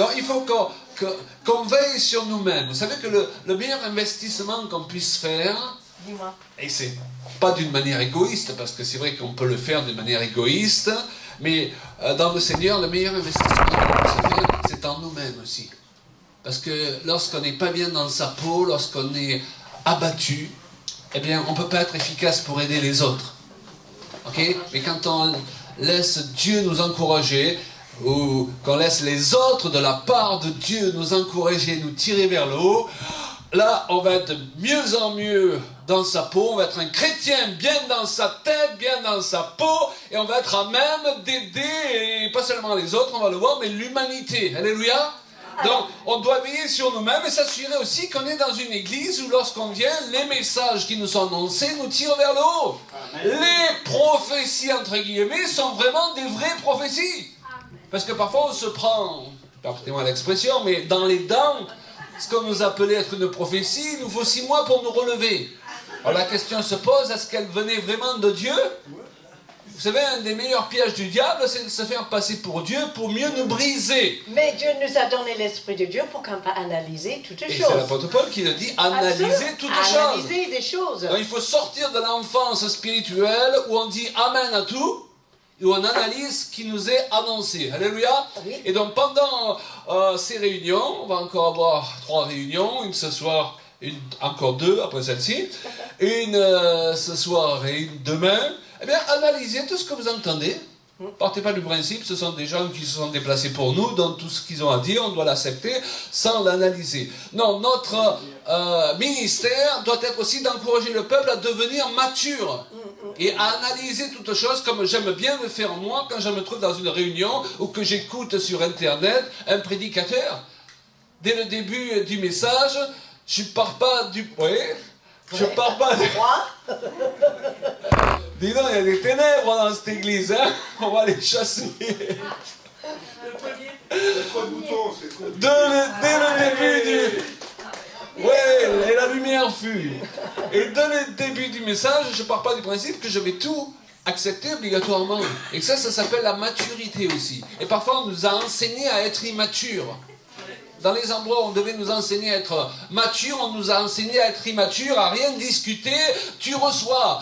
Donc il faut qu'on veille sur nous-mêmes. Vous savez que le meilleur investissement qu'on puisse faire, et c'est pas d'une manière égoïste, parce que c'est vrai qu'on peut le faire d'une manière égoïste, mais dans le Seigneur, le meilleur investissement qu'on puisse faire, c'est en nous-mêmes aussi. Parce que lorsqu'on n'est pas bien dans sa peau, lorsqu'on est abattu, eh bien, on ne peut pas être efficace pour aider les autres. Ok? Mais quand on laisse Dieu nous encourager, ou qu'on laisse les autres de la part de Dieu nous encourager, nous tirer vers le haut, là, on va être de mieux en mieux dans sa peau, on va être un chrétien bien dans sa tête, bien dans sa peau, et on va être à même d'aider, et pas seulement les autres, on va le voir, mais l'humanité. Alléluia! Donc, on doit veiller sur nous-mêmes et s'assurer aussi qu'on est dans une église où lorsqu'on vient, les messages qui nous sont annoncés nous tirent vers le haut. Amen. Les prophéties, entre guillemets, sont vraiment des vraies prophéties. Parce que parfois on se prend, permettez-moi l'expression, mais dans les dents, ce qu'on nous appelait être une prophétie, il nous faut 6 mois pour nous relever. Alors la question se pose, est-ce qu'elle venait vraiment de Dieu? Vous savez, un des meilleurs pièges du diable, c'est de se faire passer pour Dieu pour mieux nous briser. Mais Dieu nous a donné l'Esprit de Dieu pour qu'on puisse analyser toutes choses. Et c'est l'apôtre Paul qui le dit, analyser toutes choses. Analyser des choses. Donc il faut sortir de l'enfance spirituelle où on dit Amen à tout, et où on analyse ce qui nous est annoncé. Alléluia. Oui. Et donc pendant ces réunions, on va encore avoir 3 réunions, une ce soir, encore 2 après celle-ci, une ce soir et une demain. Eh bien, analysez tout ce que vous entendez. Partez pas du principe, ce sont des gens qui se sont déplacés pour nous, donc tout ce qu'ils ont à dire, on doit l'accepter sans l'analyser. Non, notre ministère doit être aussi d'encourager le peuple à devenir mature et à analyser toutes choses comme j'aime bien le faire moi quand je me trouve dans une réunion ou que j'écoute sur Internet un prédicateur. Dès le début du message, je pars pas du... Oui, je pars pas du... Dis donc, il y a des ténèbres dans cette église, hein? On va les chasser. Dès le début du... Oui, et la lumière fut. Et dès le début du message, je ne pars pas du principe que je vais tout accepter obligatoirement. Et ça s'appelle la maturité aussi. Et parfois, on nous a enseigné à être immature. Dans les endroits où on devait nous enseigner à être mature, on nous a enseigné à être immature, à rien discuter. Tu reçois,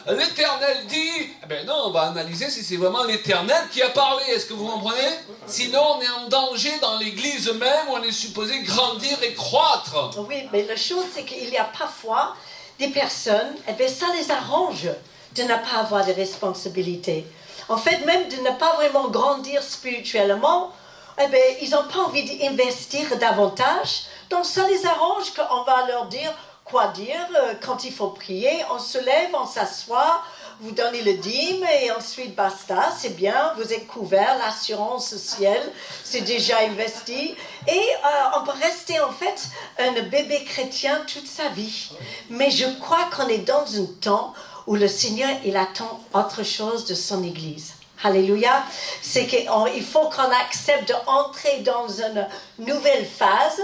l'Éternel dit... Eh bien non, on va analyser si c'est vraiment l'Éternel qui a parlé. Est-ce que vous comprenez? Sinon, on est en danger dans l'Église même, où on est supposé grandir et croître. Oui, mais la chose, c'est qu'il y a parfois des personnes, eh bien, ça les arrange de ne pas avoir de responsabilités. En fait, même de ne pas vraiment grandir spirituellement, eh bien, ils n'ont pas envie d'investir davantage. Donc, ça les arrange qu'on va leur dire quoi dire quand il faut prier. On se lève, on s'assoit, vous donnez le dîme et ensuite basta, c'est bien, vous êtes couvert, l'assurance sociale, c'est déjà investi. Et on peut rester en fait un bébé chrétien toute sa vie. Mais je crois qu'on est dans un temps où le Seigneur, il attend autre chose de son Église. Alléluia. C'est qu'il faut qu'on accepte d'entrer dans une nouvelle phase.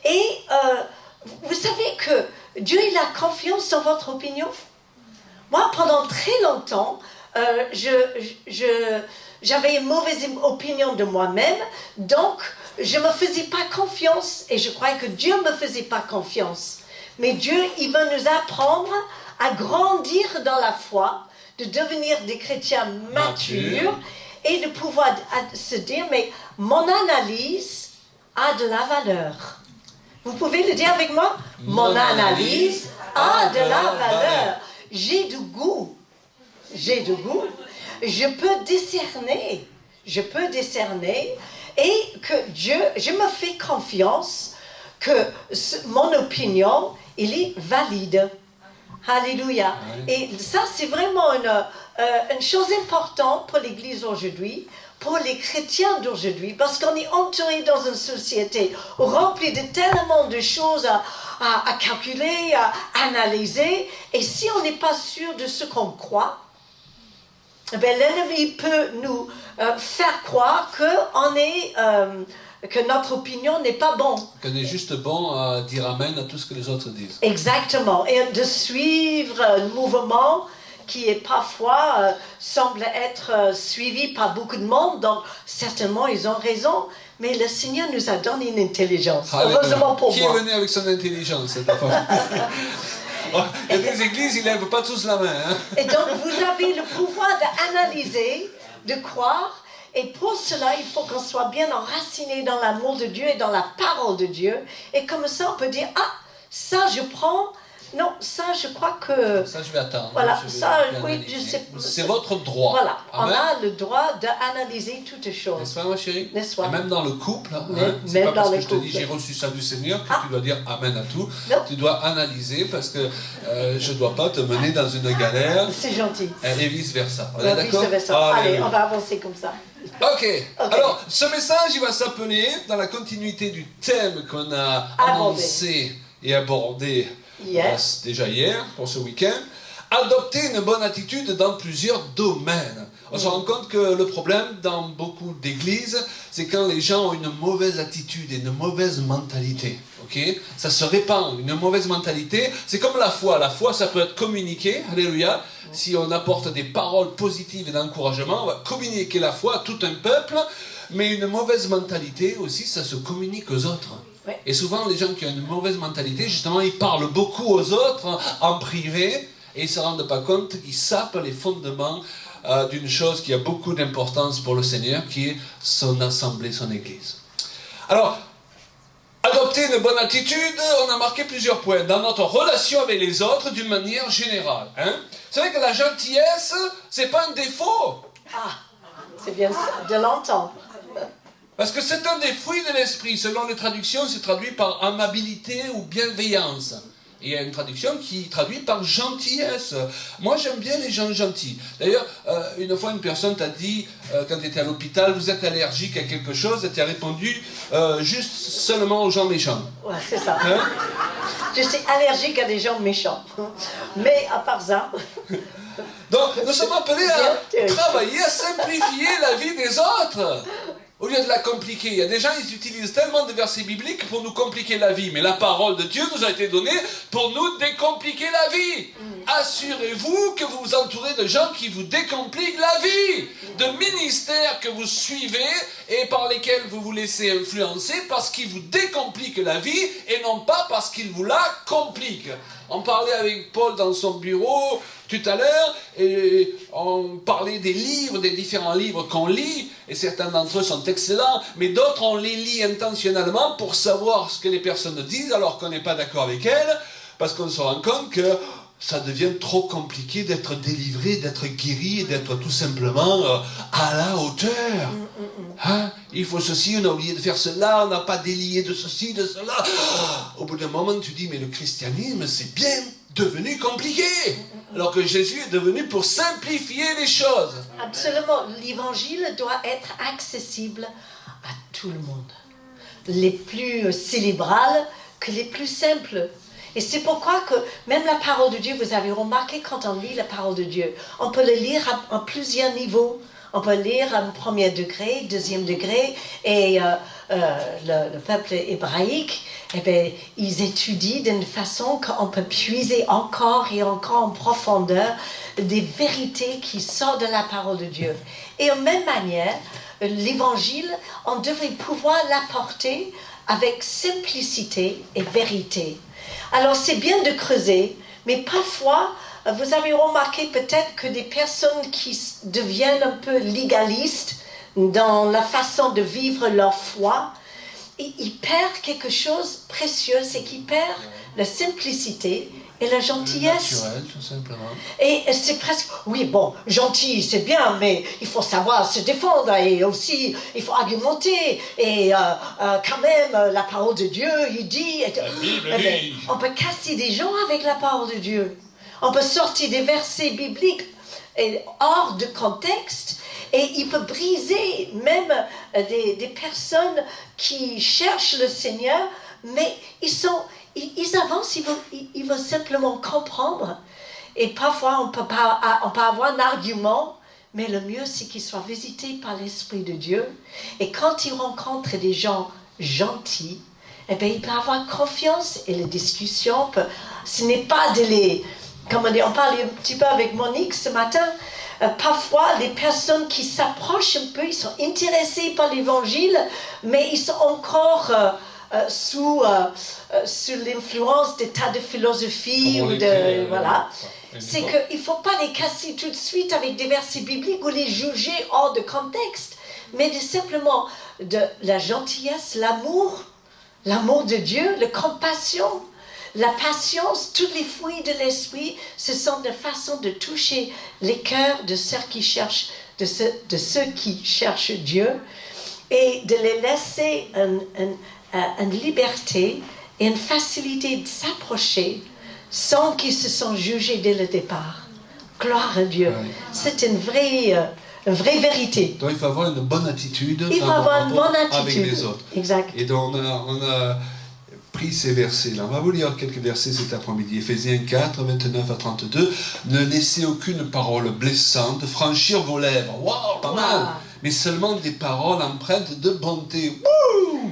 Et vous savez que Dieu, il a confiance dans votre opinion. Moi, pendant très longtemps, j'avais une mauvaise opinion de moi-même. Donc, je ne me faisais pas confiance. Et je croyais que Dieu ne me faisait pas confiance. Mais Dieu, il veut nous apprendre à grandir dans la foi, de devenir des chrétiens matures et de pouvoir se dire, mais mon analyse a de la valeur. Vous pouvez le dire avec moi? Mon analyse a de la valeur. J'ai du goût. J'ai du goût. Je peux discerner. Et que Dieu, je me fais confiance que mon opinion, il est valide. Alléluia. Et ça, c'est vraiment une chose importante pour l'Église aujourd'hui, pour les chrétiens d'aujourd'hui, parce qu'on est entouré dans une société remplie de tellement de choses à calculer, à analyser. Et si on n'est pas sûr de ce qu'on croit, ben, l'ennemi peut nous faire croire que notre opinion n'est pas bonne. Qu'on est juste bon à dire amen à tout ce que les autres disent. Exactement. Et de suivre le mouvement qui est parfois semble être suivi par beaucoup de monde, donc certainement ils ont raison, mais le Seigneur nous a donné une intelligence, heureusement pour moi. Qui est venu avec son intelligence cette fois? Il y a des églises, ils ne lèvent pas tous la main. Hein? Et donc vous avez le pouvoir d'analyser, de croire, et pour cela il faut qu'on soit bien enraciné dans l'amour de Dieu et dans la parole de Dieu, et comme ça on peut dire, ah, ça je prends. Non, ça, je crois que... Ça, je vais attendre. Voilà, ça, oui, je sais... C'est votre droit. Voilà, Amen. on a le droit d'analyser toutes choses. N'est-ce pas, ma chérie? N'est-ce pas? Et même dans le couple, hein, c'est même pas parce dans que le je te dis couple. j'ai reçu ça du Seigneur que tu dois dire Amen à tout. Non. Tu dois analyser parce que je ne dois pas te mener dans une galère. C'est gentil. Et vice-versa. On est d'accord? Allez, on va avancer comme ça. Ok. Alors, ce message, il va s'appeler, dans la continuité du thème qu'on a annoncé et abordé déjà hier, pour ce week-end, adopter une bonne attitude dans plusieurs domaines. On se rend compte que le problème dans beaucoup d'églises, c'est quand les gens ont une mauvaise attitude et une mauvaise mentalité. Okay? Ça se répand, une mauvaise mentalité. C'est comme la foi. La foi, ça peut être communiqué, alléluia. Si on apporte des paroles positives et d'encouragement, on va communiquer la foi à tout un peuple. Mais une mauvaise mentalité aussi, ça se communique aux autres. Ouais. Et souvent, les gens qui ont une mauvaise mentalité, justement, ils parlent beaucoup aux autres en privé et ils ne se rendent pas compte qu'ils sapent les fondements d'une chose qui a beaucoup d'importance pour le Seigneur, qui est son assemblée, son Église. Alors, adopter une bonne attitude, on a marqué plusieurs points dans notre relation avec les autres d'une manière générale. Hein? Vous savez que la gentillesse, c'est pas un défaut. Ah, c'est bien ça, de l'entendre. Parce que c'est un des fruits de l'esprit. Selon les traductions, c'est traduit par amabilité ou bienveillance. Et il y a une traduction qui traduit par gentillesse. Moi, j'aime bien les gens gentils. D'ailleurs, une fois, une personne t'a dit, quand tu étais à l'hôpital, vous êtes allergique à quelque chose, et tu as répondu, juste seulement aux gens méchants. Ouais, c'est ça. Hein? Je suis allergique à des gens méchants. Mais à part ça... Donc, nous sommes appelés à travailler, à simplifier la vie des autres. Au lieu de la compliquer. Il y a des gens, ils utilisent tellement de versets bibliques pour nous compliquer la vie. Mais la parole de Dieu nous a été donnée pour nous décompliquer la vie. Assurez-vous que vous vous entourez de gens qui vous décompliquent la vie. De ministères que vous suivez et par lesquels vous vous laissez influencer parce qu'ils vous décompliquent la vie et non pas parce qu'ils vous la compliquent. On parlait avec Paul dans son bureau tout à l'heure et on parlait des livres, des différents livres qu'on lit et certains d'entre eux sont excellents, mais d'autres on les lit intentionnellement pour savoir ce que les personnes disent alors qu'on n'est pas d'accord avec elles parce qu'on se rend compte que ça devient trop compliqué d'être délivré, d'être guéri et d'être tout simplement à la hauteur. Hein? Il faut ceci, on a oublié de faire cela, on n'a pas délié de ceci, de cela. Au bout d'un moment, tu dis, mais le christianisme, c'est bien devenu compliqué. Alors que Jésus est devenu pour simplifier les choses. Absolument. L'évangile doit être accessible à tout le monde. Les plus célébrales que les plus simples. Et c'est pourquoi que même la parole de Dieu, vous avez remarqué quand on lit la parole de Dieu, on peut le lire à plusieurs niveaux. On peut lire à premier degré, deuxième degré, et le peuple hébraïque, eh bien, ils étudient d'une façon qu'on peut puiser encore et encore en profondeur des vérités qui sortent de la parole de Dieu. Et de même manière, l'évangile, on devrait pouvoir l'apporter avec simplicité et vérité. Alors c'est bien de creuser, mais parfois, vous avez remarqué peut-être que des personnes qui deviennent un peu légalistes dans la façon de vivre leur foi, ils perdent quelque chose de précieux, c'est qu'ils perdent la simplicité et la gentillesse. Naturel, tout simplement. Et c'est presque, oui, bon, gentil, c'est bien, mais il faut savoir se défendre et aussi, il faut argumenter. Et quand même, la parole de Dieu, il dit... La Bible dit. On peut casser des gens avec la parole de Dieu. On peut sortir des versets bibliques hors de contexte et il peut briser même des personnes qui cherchent le Seigneur, mais ils avancent, ils veulent simplement comprendre. Et parfois, on peut avoir un argument, mais le mieux, c'est qu'ils soient visités par l'Esprit de Dieu. Et quand ils rencontrent des gens gentils, eh bien, ils peuvent avoir confiance et la discussion, ce n'est pas de comment dire, on parlait un petit peu avec Monique ce matin, parfois les personnes qui s'approchent un peu, ils sont intéressés par l'évangile, mais ils sont encore sous l'influence des tas de philosophies ou de... Voilà. C'est qu'il ne faut pas les casser tout de suite avec des versets bibliques ou les juger hors de contexte, mais simplement de la gentillesse, l'amour de Dieu, la compassion, la patience, tous les fruits de l'esprit, ce sont des façons de toucher les cœurs de ceux qui cherchent, de ceux qui cherchent Dieu, et de les laisser une liberté et une facilité de s'approcher sans qu'ils se sentent jugés dès le départ. Gloire à Dieu. Oui. C'est une vraie vérité. Donc il faut avoir une bonne attitude. Il faut avoir une bonne attitude avec les autres. Exact. Et donc on a pris ces versets-là. On va vous lire quelques versets cet après-midi. Éphésiens 4, 29 à 32. Ne laissez aucune parole blessante franchir vos lèvres. Waouh, pas mal. Mais seulement des paroles empreintes de bonté. Wouh,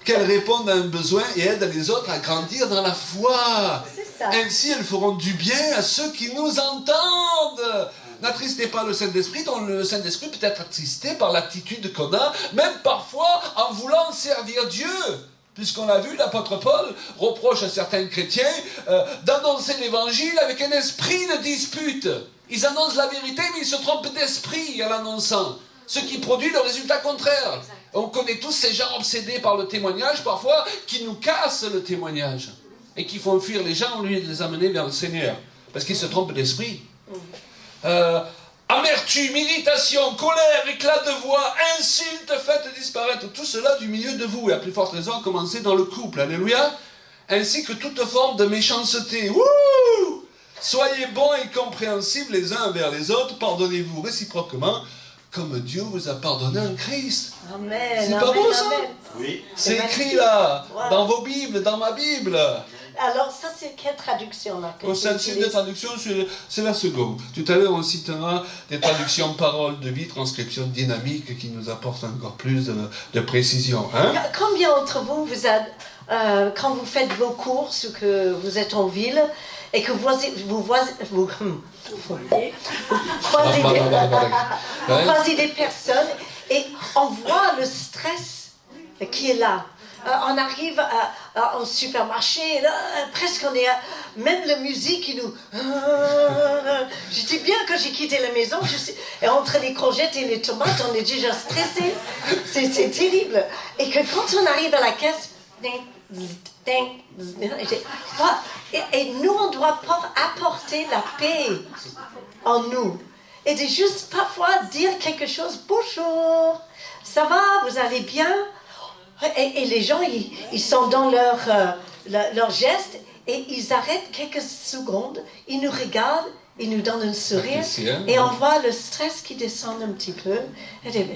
qu'elles répondent à un besoin et aident les autres à grandir dans la foi. C'est ça. Ainsi, elles feront du bien à ceux qui nous entendent. N'attristez pas le Saint-Esprit, dont le Saint-Esprit peut être attristé par l'attitude qu'on a, même parfois en voulant servir Dieu. Puisqu'on l'a vu, l'apôtre Paul reproche à certains chrétiens d'annoncer l'évangile avec un esprit de dispute. Ils annoncent la vérité, mais ils se trompent d'esprit en l'annonçant. Ce qui produit le résultat contraire. Exact. On connaît tous ces gens obsédés par le témoignage, parfois, qui nous cassent le témoignage. Et qui font fuir les gens au lieu de les amener vers le Seigneur. Parce qu'ils se trompent d'esprit. Amertume, irritation, colère, éclat de voix, insultes, faites disparaître tout cela du milieu de vous. Et à plus forte raison, commencez dans le couple. Alléluia. Ainsi que toute forme de méchanceté. Wouh! Soyez bons et compréhensibles les uns envers les autres. Pardonnez-vous réciproquement, comme Dieu vous a pardonné en Christ. Amen. C'est pas beau ça? Oui. C'est écrit là, dans vos Bibles, dans ma Bible. Alors ça c'est quelle traduction là? Au sein de traduction, c'est la seconde. Tout à l'heure on citera des traductions paroles de vie, transcription dynamique qui nous apportent encore plus de précision. Hein? Combien d'entre vous, quand vous faites vos courses ou que vous êtes en ville et que vous croisez des personnes et on voit le stress qui est là. On arrive au supermarché, là, presque on est même la musique qui nous... Je dis bien que j'ai quitté la maison, et entre les courgettes et les tomates, on est déjà stressé. C'est terrible. Et que quand on arrive à la caisse, et nous, on doit apporter la paix en nous. Et de juste parfois dire quelque chose, bonjour, ça va, vous allez bien? Et les gens, ils sont dans leur geste et ils arrêtent quelques secondes, ils nous regardent, ils nous donnent un sourire et on voit le stress qui descend un petit peu. Et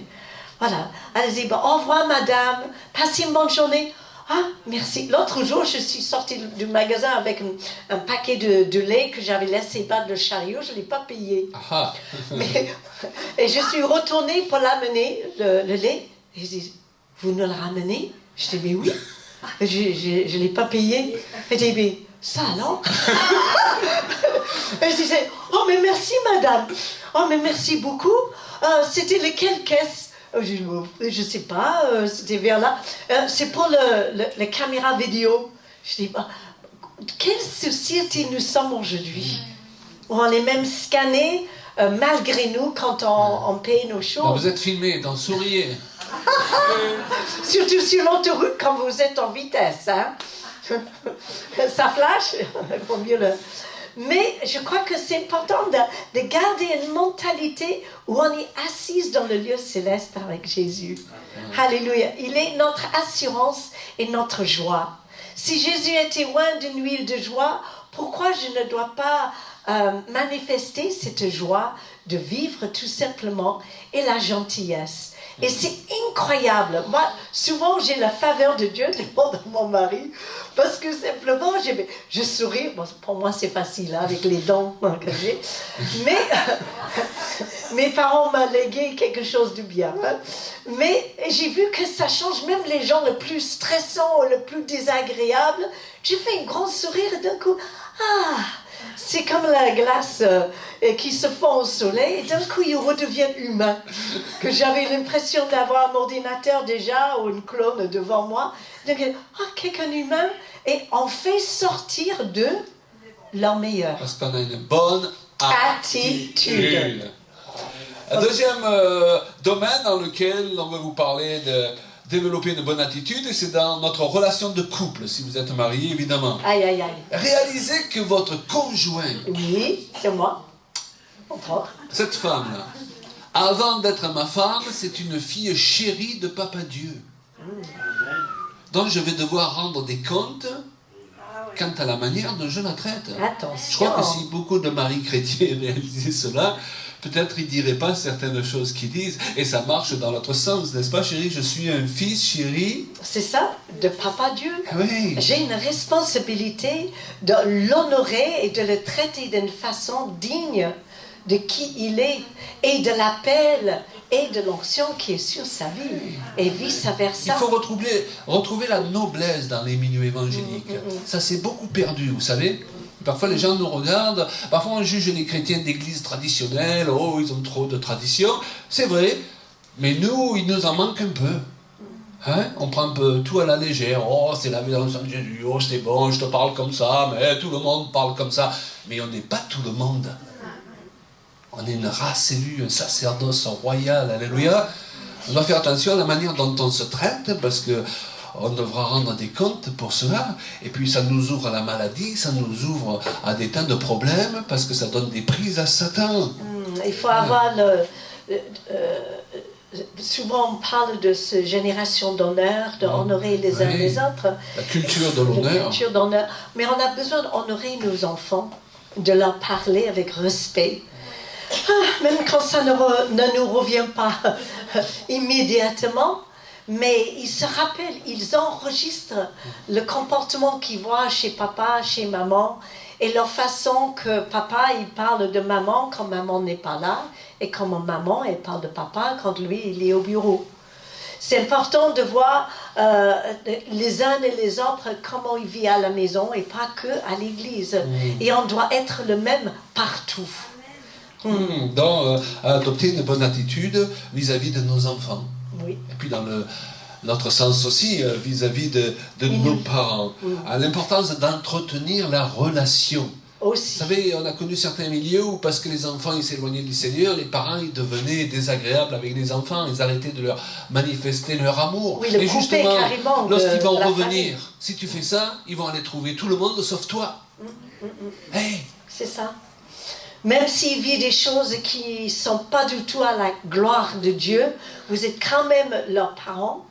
voilà, allez-y, au revoir madame, passez une bonne journée. Ah, merci. L'autre jour, je suis sortie du magasin avec un paquet de lait que j'avais laissé battre le chariot, je ne l'ai pas payé. Et je suis retournée pour l'amener, le lait, et je dis, vous nous le ramenez? Je dis, mais oui. Je ne l'ai pas payé. Elle dit, mais ça alors? Et je disais, oh mais merci madame. Oh mais merci beaucoup. C'était lequel caisse? Je ne sais pas, c'était vers là. C'est pour la caméra vidéo. Je dis, quelle société nous sommes aujourd'hui? Où on est même scanné malgré nous quand on paye nos choses. Non, vous êtes filmé, donc souriez. Surtout sur l'autoroute quand vous êtes en vitesse, hein. Ça flash, il faut mieux le... Mais je crois que c'est important de garder une mentalité où on est assise dans le lieu céleste avec Jésus. Alléluia. Il est notre assurance et notre joie. Si Jésus était loin d'une huile de joie, pourquoi je ne dois pas manifester cette joie de vivre tout simplement et la gentillesse? Et c'est incroyable. Moi, souvent, j'ai la faveur de Dieu devant mon mari, parce que simplement, je souris. Bon, pour moi, c'est facile, hein, avec les dents que j'ai. Mais mes parents m'ont légué quelque chose de bien. Hein. Mais j'ai vu que ça change même les gens les plus stressants ou les plus désagréables. J'ai fait un grand sourire et d'un coup, C'est comme la glace qui se fond au soleil et d'un coup ils redeviennent humains. Que j'avais l'impression d'avoir un ordinateur déjà ou une clone devant moi. Donc, quelqu'un humain et on fait sortir de leur meilleur. Parce qu'on a une bonne attitude. Un deuxième domaine dans lequel on va vous parler de développer une bonne attitude, c'est dans notre relation de couple, si vous êtes marié, évidemment. Aïe, aïe, aïe. Réalisez que votre conjoint, oui, c'est moi, entre autres, cette femme-là, avant d'être ma femme, c'est une fille chérie de Papa Dieu. Donc je vais devoir rendre des comptes quant à la manière dont je la traite. Attention. Je crois que si beaucoup de maris chrétiens réalisaient cela, peut-être ils ne diraient pas certaines choses qu'ils disent. Et ça marche dans l'autre sens, n'est-ce pas, chérie? Je suis un fils, chérie. C'est ça, de Papa Dieu. Oui. J'ai une responsabilité de l'honorer et de le traiter d'une façon digne de qui il est et de l'appel et de l'onction qui est sur sa vie et vice-versa. Il faut retrouver la noblesse dans les milieux évangéliques. Ça s'est beaucoup perdu, vous savez. Parfois les gens nous regardent, parfois on juge les chrétiens d'église traditionnelle, oh ils ont trop de traditions, c'est vrai, mais nous, il nous en manque un peu. Hein? On prend un peu tout à la légère, oh c'est la vie dans le sang de Jésus, oh c'est bon, je te parle comme ça, mais tout le monde parle comme ça. Mais on n'est pas tout le monde. On est une race élue, un sacerdoce royal, alléluia. On doit faire attention à la manière dont on se traite, parce que on devra rendre des comptes pour cela. Et puis ça nous ouvre à la maladie, ça nous ouvre à des tas de problèmes, parce que ça donne des prises à Satan. Il faut avoir souvent on parle de cette génération d'honneur, d'honorer les uns les autres. La culture de l'honneur. La culture d'honneur. Mais on a besoin d'honorer nos enfants, de leur parler avec respect. Même quand ça ne nous revient pas immédiatement, mais ils se rappellent, ils enregistrent le comportement qu'ils voient chez papa, chez maman, et leur façon que papa, il parle de maman quand maman n'est pas là, et quand maman, elle parle de papa quand lui, il est au bureau. C'est important de voir les uns et les autres comment ils vivent à la maison et pas que à l'église. Et on doit être le même partout. Donc, adopter une bonne attitude vis-à-vis de nos enfants. Oui. Et puis dans notre sens aussi, vis-à-vis de nos parents. L'importance d'entretenir la relation. Aussi. Vous savez, on a connu certains milieux où, parce que les enfants ils s'éloignaient du Seigneur, les parents ils devenaient désagréables avec les enfants, ils arrêtaient de leur manifester leur amour. Oui, et justement, lorsqu'ils vont revenir, famille. si tu fais ça, ils vont aller trouver tout le monde sauf toi. Hey. C'est ça. Même s'ils vivent des choses qui ne sont pas du tout à la gloire de Dieu, vous êtes quand même leurs parents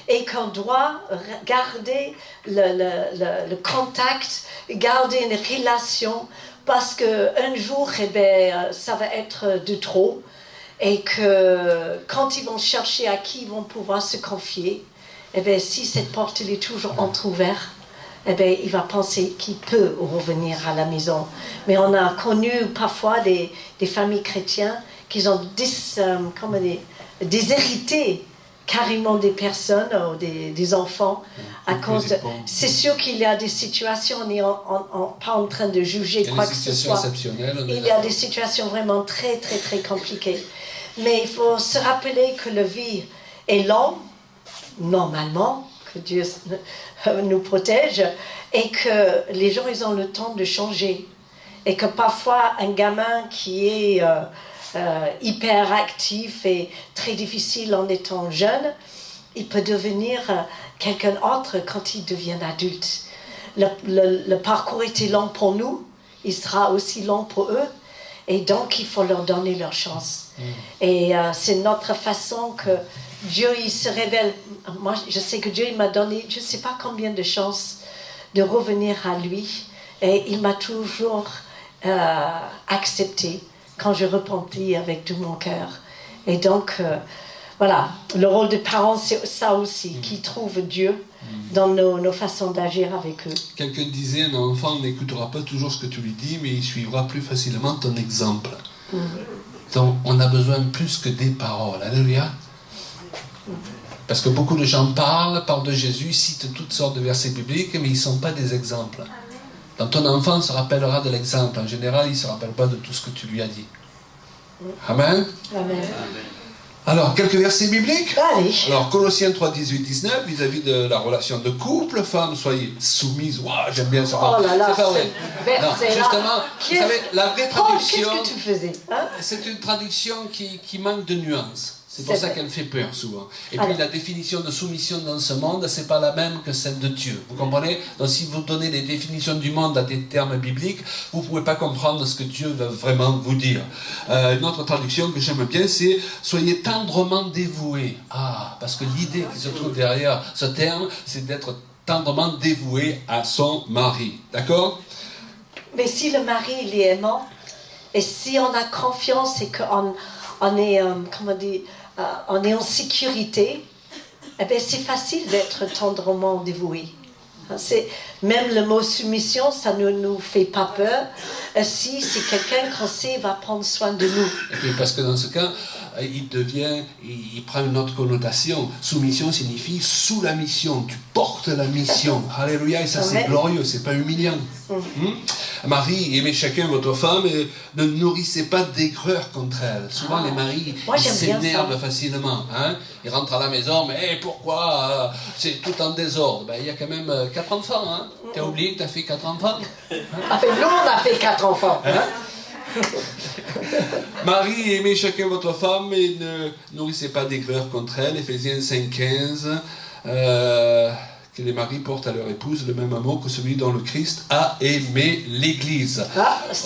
et qu'on doit garder le contact, garder une relation parce qu'un jour, ça va être de trop et que quand ils vont chercher à qui ils vont pouvoir se confier, si cette porte elle est toujours entrouverte, il va penser qu'il peut revenir à la maison. Mais on a connu parfois des familles chrétiennes qui ont déshérité carrément des personnes ou des enfants à cause de... C'est sûr qu'il y a des situations, on n'est pas en train de juger quoi que ce soit. Il y a des situations vraiment très, très, très compliquées. Mais il faut se rappeler que la vie est longue, normalement, que Dieu nous protège, et que les gens, ils ont le temps de changer. Et que parfois, un gamin qui est hyper actif et très difficile en étant jeune, il peut devenir quelqu'un d'autre quand il devient adulte. Le parcours était long pour nous, il sera aussi long pour eux, et donc il faut leur donner leur chance. Et c'est notre façon que Dieu, il se révèle. Moi, je sais que Dieu, il m'a donné, je ne sais pas combien de chances de revenir à lui. Et il m'a toujours accepté quand je repentis avec tout mon cœur. Et donc, voilà, le rôle des parents, c'est ça aussi, qui trouve Dieu dans nos façons d'agir avec eux. Quelqu'un disait, un enfant n'écoutera pas toujours ce que tu lui dis, mais il suivra plus facilement ton exemple. Donc, on a besoin plus que des paroles. Alléluia. Parce que beaucoup de gens parlent de Jésus, citent toutes sortes de versets bibliques, mais ils ne sont pas des exemples. Dans ton enfant, il se rappellera de l'exemple. En général, il ne se rappelle pas de tout ce que tu lui as dit. Amen. Amen. Alors, quelques versets bibliques. Allez. Alors, Colossiens 3, 18, 19, vis-à-vis de la relation de couple, femmes, soyez soumises. Waouh, j'aime bien ça. Oh là là, c'est pas vrai. Non, verset-là. justement, vous savez, la vraie traduction, Qu'est-ce que tu faisais, hein? c'est une traduction qui manque de nuances. C'est pour ça qu'elle fait peur souvent. Et puis la définition de soumission dans ce monde, c'est pas la même que celle de Dieu. Vous comprenez? Donc si vous donnez les définitions du monde à des termes bibliques, vous ne pouvez pas comprendre ce que Dieu veut vraiment vous dire. Une autre traduction que j'aime bien, c'est « Soyez tendrement dévoués ». Ah, parce que l'idée qui se trouve derrière ce terme, c'est d'être tendrement dévoué à son mari. D'accord? Mais si le mari, il est aimant, et si on a confiance et qu'on est, comment dire, on est en sécurité, eh bien c'est facile d'être tendrement dévoué. Même le mot soumission, ça ne nous fait pas peur si c'est quelqu'un qu'on sait va prendre soin de nous. Et puis parce que dans ce cas, il prend une autre connotation. Soumission signifie sous la mission, tu portes la mission. Alléluia, et ça c'est glorieux, c'est pas humiliant. Marie, aimez chacun votre femme et ne nourrissez pas d'aigreur contre elle. Souvent les maris, ils s'énervent facilement. Hein? Ils rentrent à la maison, mais pourquoi c'est tout en désordre? Ben, il y a quand même 4 enfants. Hein? Tu as oublié que tu as fait 4 enfants? Enfin, nous on a fait 4 enfants. Hein? Marie, aimez chacun votre femme et ne nourrissez pas d'aigreur contre elle. Éphésiens 5,15. Que les maris portent à leur épouse le même amour que celui dont le Christ a aimé l'Église.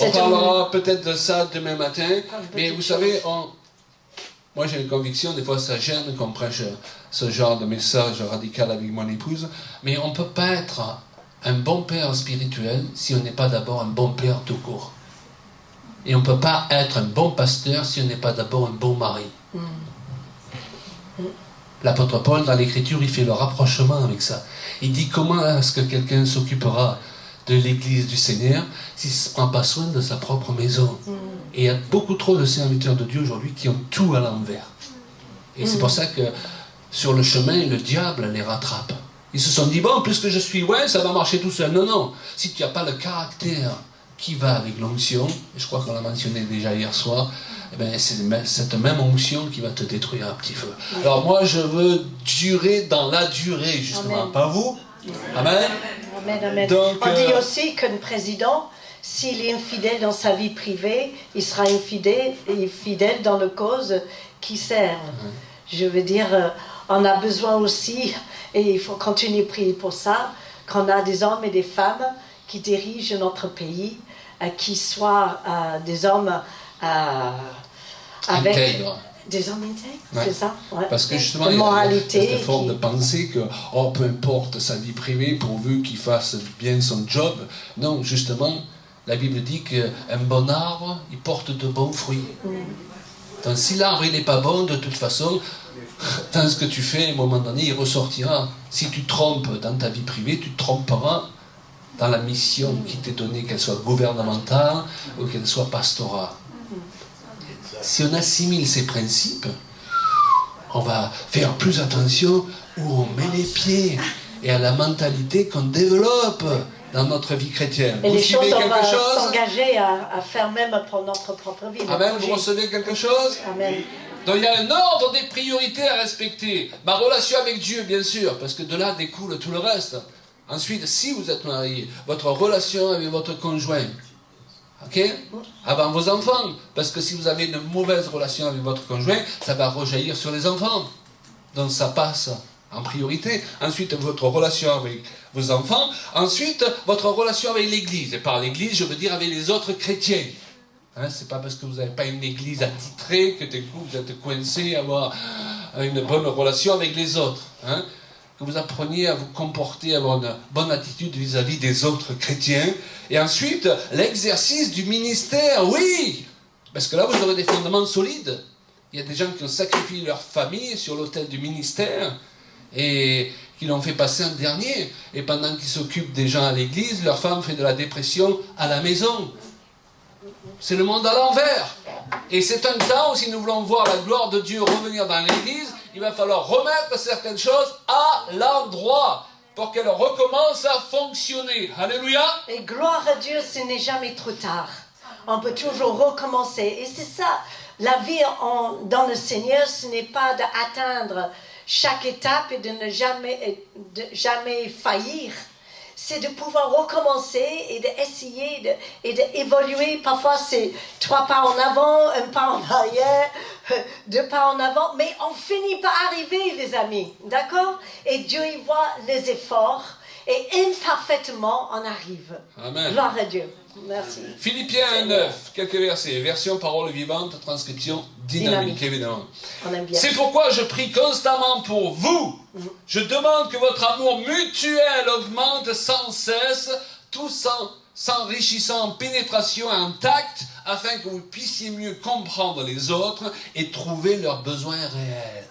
On parlera peut-être de ça demain matin, mais vous savez, moi j'ai une conviction, des fois ça gêne qu'on prêche ce genre de message radical avec mon épouse, mais on ne peut pas être un bon père spirituel si on n'est pas d'abord un bon père tout court. Et on ne peut pas être un bon pasteur si on n'est pas d'abord un bon mari. L'apôtre Paul, dans l'Écriture, il fait le rapprochement avec ça. Il dit comment est-ce que quelqu'un s'occupera de l'Église du Seigneur s'il ne se prend pas soin de sa propre maison. Et il y a beaucoup trop de serviteurs de Dieu aujourd'hui qui ont tout à l'envers. Et c'est pour ça que sur le chemin, le diable les rattrape. Ils se sont dit, bon, puisque je suis loin, ça va marcher tout seul. Non, non. Si tu n'as pas le caractère qui va avec l'onction, et je crois qu'on l'a mentionné déjà hier soir, eh bien, c'est cette même onction qui va te détruire un petit feu. Alors moi, je veux durer dans la durée, justement. Amen. Pas vous? Amen. Amen, amen. Donc, on dit aussi qu'un président, s'il est infidèle dans sa vie privée, il sera infidèle dans la cause qui sert. Je veux dire, on a besoin aussi, et il faut continuer à prier pour ça, qu'on a des hommes et des femmes qui dirigent notre pays, qui soient des hommes avec intègres. Des hommes intègres, c'est ça? Ouais. Parce que justement, il y a cette forme de penser que, oh, peu importe sa vie privée, pourvu qu'il fasse bien son job. Non, justement, la Bible dit qu'un bon arbre, il porte de bons fruits. Donc si l'arbre n'est pas bon, de toute façon, dans ce que tu fais, à un moment donné, il ressortira. Si tu trompes dans ta vie privée, tu te tromperas dans la mission qui t'est donnée, qu'elle soit gouvernementale ou qu'elle soit pastorale. Si on assimile ces principes, on va faire plus attention où on met les pieds et à la mentalité qu'on développe dans notre vie chrétienne. Et vous les choses, suivez quelque chose? On va s'engager à faire même pour notre propre vie. Amen, vous recevez quelque chose? Amen. Donc il y a un ordre des priorités à respecter. Ma relation avec Dieu, bien sûr, parce que de là découle tout le reste. Ensuite, si vous êtes marié, votre relation avec votre conjoint, ok? Avant vos enfants, parce que si vous avez une mauvaise relation avec votre conjoint, ça va rejaillir sur les enfants. Donc ça passe en priorité. Ensuite, votre relation avec vos enfants. Ensuite, votre relation avec l'Église. Et par l'Église, je veux dire avec les autres chrétiens. Hein, c'est pas parce que vous n'avez pas une Église attitrée que du coup vous êtes coincé à avoir une bonne relation avec les autres. Hein? Que vous appreniez à vous comporter, à avoir une bonne attitude vis-à-vis des autres chrétiens. Et ensuite, l'exercice du ministère, oui! Parce que là, vous aurez des fondements solides. Il y a des gens qui ont sacrifié leur famille sur l'autel du ministère et qui l'ont fait passer en dernier. Et pendant qu'ils s'occupent des gens à l'église, leur femme fait de la dépression à la maison. C'est le monde à l'envers. Et c'est un temps où si nous voulons voir la gloire de Dieu revenir dans l'église, il va falloir remettre certaines choses à l'endroit. pour qu'elle recommence à fonctionner. Alléluia. Et gloire à Dieu, ce n'est jamais trop tard. On peut toujours recommencer. Et c'est ça, la vie dans le Seigneur, ce n'est pas d'atteindre chaque étape et de ne jamais faillir. C'est de pouvoir recommencer et d'essayer et d'évoluer. Parfois, c'est 3 pas en avant, 1 pas en arrière, 2 pas en avant. Mais on finit par arriver, les amis. D'accord? Et Dieu, il voit les efforts. Et imparfaitement, on arrive. Amen. Gloire à Dieu. Merci. Philippiens 9, quelques versets. Version parole vivante, transcription dynamique, évidemment. On aime bien. C'est pourquoi je prie constamment pour vous. Je demande que votre amour mutuel augmente sans cesse, tout s'enrichissant en pénétration et en tact, afin que vous puissiez mieux comprendre les autres et trouver leurs besoins réels.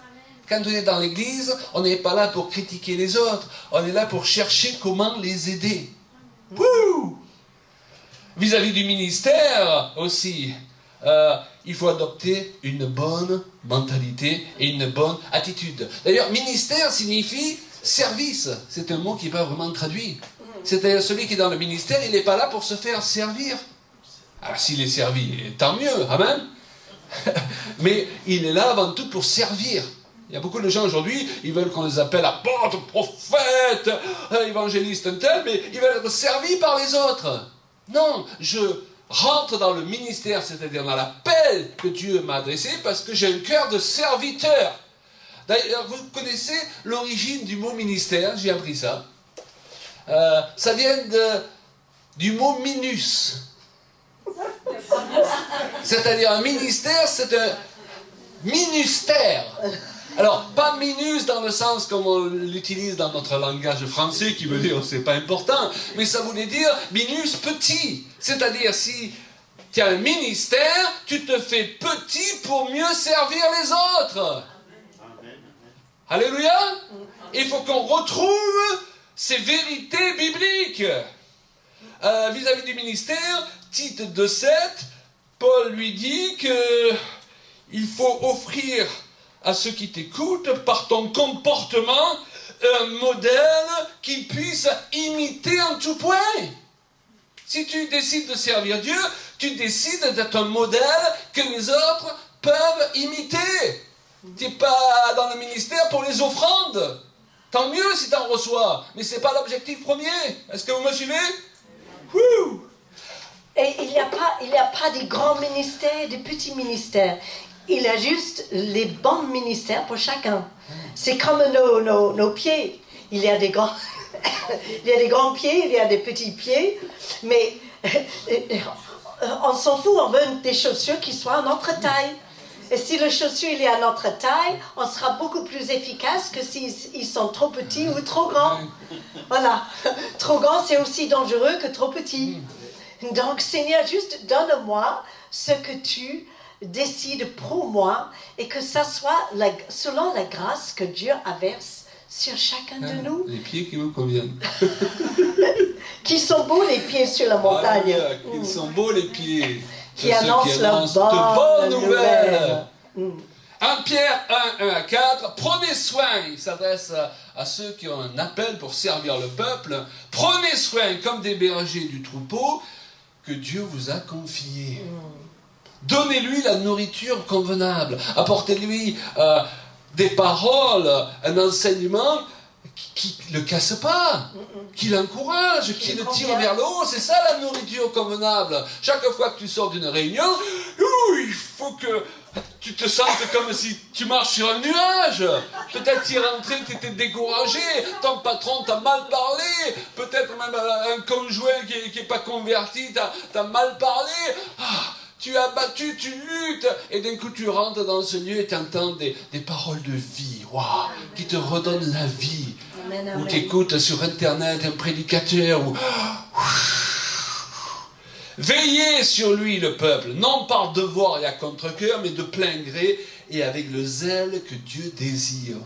Quand on est dans l'église, on n'est pas là pour critiquer les autres. On est là pour chercher comment les aider. Wouh! Vis-à-vis du ministère aussi, il faut adopter une bonne mentalité et une bonne attitude. D'ailleurs, ministère signifie service. C'est un mot qui n'est pas vraiment traduit. C'est-à-dire celui qui est dans le ministère, il n'est pas là pour se faire servir. Alors s'il est servi, tant mieux, amen. Mais il est là avant tout pour servir. Il y a beaucoup de gens aujourd'hui, ils veulent qu'on les appelle apôtres, prophètes, évangélistes, un tel, mais ils veulent être servis par les autres. Non, je rentre dans le ministère, c'est-à-dire dans l'appel que Dieu m'a adressé, parce que j'ai un cœur de serviteur. D'ailleurs, vous connaissez l'origine du mot ministère, j'ai appris ça. Ça vient du mot minus. C'est-à-dire un ministère, c'est un ministère. Alors, pas minus dans le sens comme on l'utilise dans notre langage français, qui veut dire c'est pas important, mais ça voulait dire minus petit. C'est-à-dire, si tu as un ministère, tu te fais petit pour mieux servir les autres. Alléluia. Il faut qu'on retrouve ces vérités bibliques. Vis-à-vis du ministère, Tite 2,7, Paul lui dit qu'il faut offrir à ceux qui t'écoutent, par ton comportement, un modèle qu'ils puissent imiter en tout point. Si tu décides de servir Dieu, tu décides d'être un modèle que les autres peuvent imiter. Tu n'es pas dans le ministère pour les offrandes. Tant mieux si tu en reçois, mais ce n'est pas l'objectif premier. Est-ce que vous me suivez? Wouh! Et il n'y a pas des grands ministères, des petits ministères. Il y a juste les bons ministères pour chacun. C'est comme nos pieds. Il y a des grands, il y a des grands pieds, il y a des petits pieds. Mais on s'en fout, on veut des chaussures qui soient à notre taille. Et si le chaussure il est à notre taille, on sera beaucoup plus efficace que s'ils sont trop petits ou trop grands. Voilà. Trop grand, c'est aussi dangereux que trop petit. Donc, Seigneur, juste donne-moi ce que tu décides pour moi et que ça soit selon la grâce que Dieu averse sur chacun de nous. Les pieds qui me conviennent. Qui sont beaux les pieds sur la montagne. Qui sont beaux les pieds. Qui annoncent de bonnes nouvelles. 1 Pierre 1, 1 à 4, prenez soin, il s'adresse à ceux qui ont un appel pour servir le peuple, prenez soin comme des bergers du troupeau que Dieu vous a confié. Donnez-lui la nourriture convenable, apportez-lui des paroles, un enseignement qui ne le casse pas, qui l'encourage, qui le tire vers le haut. C'est ça la nourriture convenable. Chaque fois que tu sors d'une réunion, il faut que tu te sentes comme si tu marches sur un nuage. Peut-être tu es rentré, tu étais découragé, ton patron t'a mal parlé, peut-être même un conjoint qui n'est pas converti t'a mal parlé. Tu as battu, tu luttes, et d'un coup tu rentres dans ce lieu et tu entends des paroles de vie, qui te redonnent la vie. Amen, ou tu écoutes sur Internet un prédicateur, Veillez sur lui, le peuple, non par devoir et à contre-cœur, mais de plein gré et avec le zèle que Dieu désire.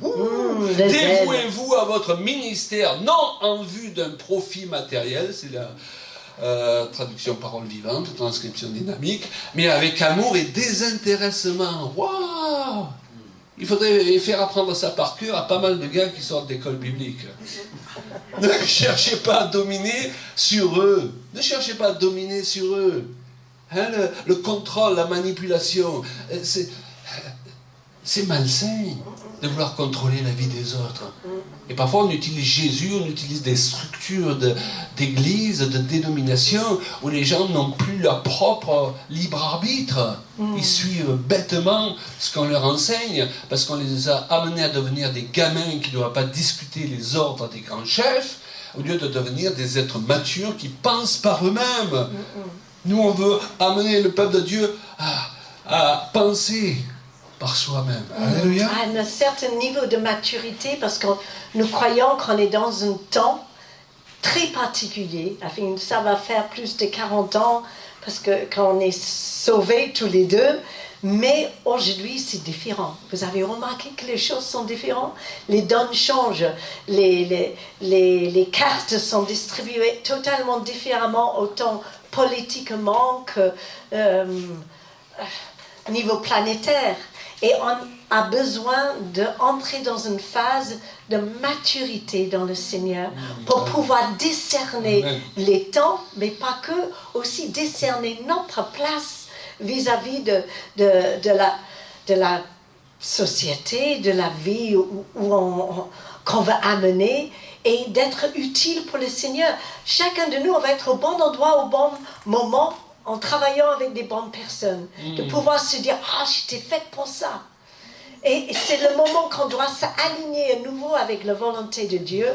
Dévouez-vous à votre ministère, non en vue d'un profit matériel, c'est la traduction parole vivante, transcription dynamique, mais avec amour et désintéressement. Waouh! Il faudrait faire apprendre ça par cœur à pas mal de gars qui sortent d'école biblique. Ne cherchez pas à dominer sur eux. Ne cherchez pas à dominer sur eux. Hein, le contrôle, la manipulation, c'est malsain de vouloir contrôler la vie des autres. Et parfois on utilise Jésus, on utilise des structures d'église, de dénomination, où les gens n'ont plus leur propre libre arbitre. Ils suivent bêtement ce qu'on leur enseigne, parce qu'on les a amenés à devenir des gamins qui ne doivent pas discuter les ordres des grands chefs, au lieu de devenir des êtres matures qui pensent par eux-mêmes. Nous, on veut amener le peuple de Dieu à penser par soi-même. Alléluia. À un certain niveau de maturité, parce que nous croyons qu'on est dans un temps très particulier. Enfin, ça va faire plus de 40 ans, parce qu'on est sauvés tous les deux. Mais aujourd'hui, c'est différent. Vous avez remarqué que les choses sont différentes? Les dons changent. Les cartes sont distribuées totalement différemment, autant politiquement que niveau planétaire. Et on a besoin d'entrer dans une phase de maturité dans le Seigneur pour pouvoir discerner les temps, mais pas que, aussi discerner notre place vis-à-vis de la société, de la vie qu'on va amener, et d'être utile pour le Seigneur. Chacun de nous, on va être au bon endroit, au bon moment, en travaillant avec des bonnes personnes, de pouvoir se dire « Ah, j'étais faite pour ça ». Et c'est le moment qu'on doit s'aligner à nouveau avec la volonté de Dieu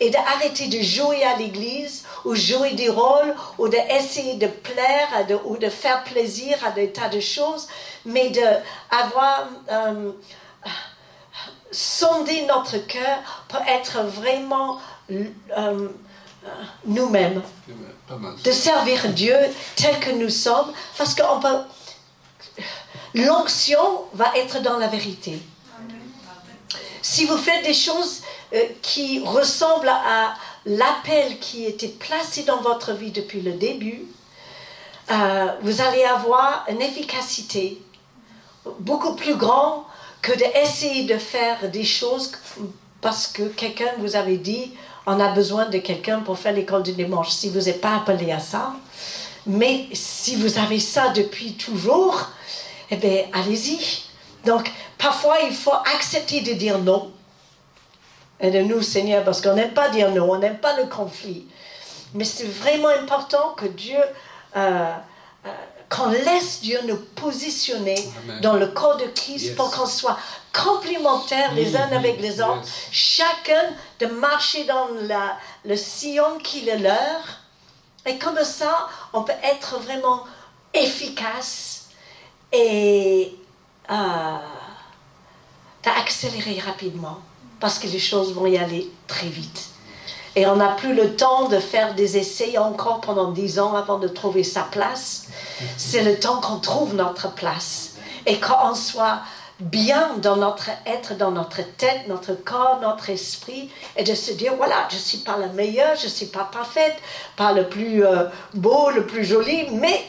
et d'arrêter de jouer à l'église ou jouer des rôles ou d'essayer de plaire ou de faire plaisir à des tas de choses, mais d'avoir sondé notre cœur pour être vraiment nous-mêmes, de servir Dieu tel que nous sommes, parce que l'onction va être dans la vérité. Si vous faites des choses qui ressemblent à l'appel qui était placé dans votre vie depuis le début, vous allez avoir une efficacité beaucoup plus grande que d'essayer de faire des choses parce que quelqu'un vous avait dit on a besoin de quelqu'un pour faire l'école du dimanche. Si vous n'êtes pas appelé à ça, mais si vous avez ça depuis toujours, eh bien, allez-y. Donc, parfois, il faut accepter de dire non. Aide-nous, Seigneur, parce qu'on n'aime pas dire non, on n'aime pas le conflit. Mais c'est vraiment important que Dieu, qu'on laisse Dieu nous positionner dans le corps de Christ pour qu'on soit complémentaires les uns avec les autres. Chacun de marcher dans le sillon qui est leur. Et comme ça, on peut être vraiment efficace et d'accélérer rapidement, parce que les choses vont y aller très vite. Et on n'a plus le temps de faire des essais encore pendant 10 ans avant de trouver sa place. C'est le temps qu'on trouve notre place et qu'on soit bien dans notre être, dans notre tête, notre corps, notre esprit, et de se dire, voilà, je ne suis pas la meilleure, je ne suis pas parfaite, pas le plus beau, le plus joli, mais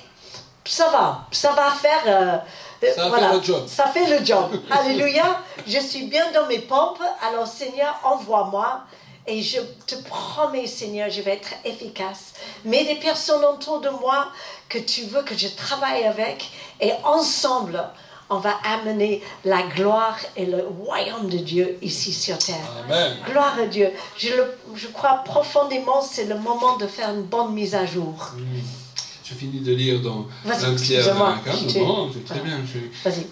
ça va faire... fait le job. Ça fait le job. Alléluia. Je suis bien dans mes pompes, alors Seigneur, envoie-moi. Et je te promets, Seigneur, je vais être efficace. Mets des personnes autour de moi que tu veux que je travaille avec, et ensemble, on va amener la gloire et le royaume de Dieu ici sur terre. Amen. Gloire à Dieu. Je crois profondément c'est le moment de faire une bonne mise à jour. Je finis de lire dans 1 Pierre 4. Non, c'est très bien.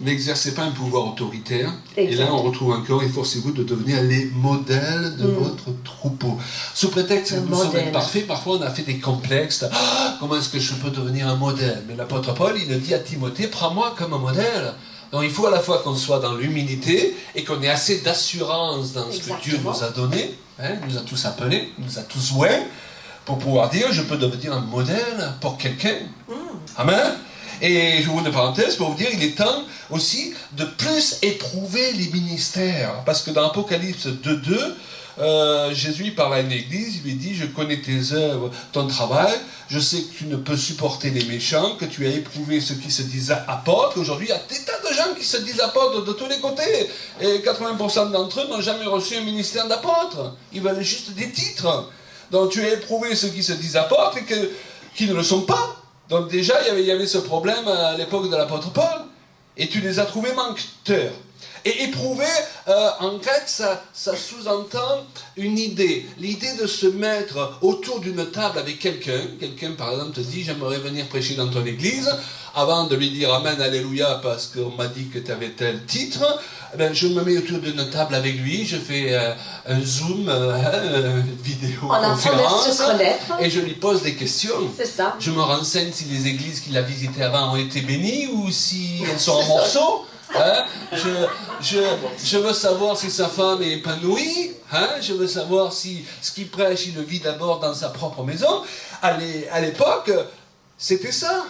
N'exercez pas un pouvoir autoritaire. Exactement. Et là, on retrouve encore, efforcez-vous de devenir les modèles de votre troupeau. Sous prétexte que nous sommes parfaits, parfois on a fait des complexes. Comment est-ce que je peux devenir un modèle? Mais l'apôtre Paul, il dit à Timothée, prends-moi comme un modèle. Donc il faut à la fois qu'on soit dans l'humilité et qu'on ait assez d'assurance dans ce que Dieu nous a donné. Il nous a tous appelés, il nous a tous voués, pour pouvoir dire, je peux devenir un modèle pour quelqu'un. Amen. Et je vous ouvre une parenthèse pour vous dire, il est temps aussi de plus éprouver les ministères. Parce que dans Apocalypse 2.2, Jésus parle à une église, il lui dit, je connais tes œuvres, ton travail, je sais que tu ne peux supporter les méchants, que tu as éprouvé ceux qui se disent apôtres. Aujourd'hui, il y a des tas de gens qui se disent apôtres de tous les côtés. Et 80% d'entre eux n'ont jamais reçu un ministère d'apôtre. Ils veulent juste des titres. Donc tu as éprouvé ceux qui se disent apôtres et qui ne le sont pas. Donc déjà, il y avait ce problème à l'époque de l'apôtre Paul. Et tu les as trouvés manqueurs. Et éprouver, en grec, ça sous-entend une idée. L'idée de se mettre autour d'une table avec quelqu'un. Quelqu'un, par exemple, te dit, j'aimerais venir prêcher dans ton église. Avant de lui dire Amen, Alléluia, parce qu'on m'a dit que tu avais tel titre, ben, je me mets autour d'une table avec lui, je fais un Zoom, vidéoconférence, et je lui pose des questions. C'est ça. Je me renseigne si les églises qu'il a visitées avant ont été bénies ou si elles sont en morceaux. Hein? Je veux savoir si sa femme est épanouie, hein? Je veux savoir si ce qu'il prêche, il le vit d'abord dans sa propre maison. À l'époque, c'était ça.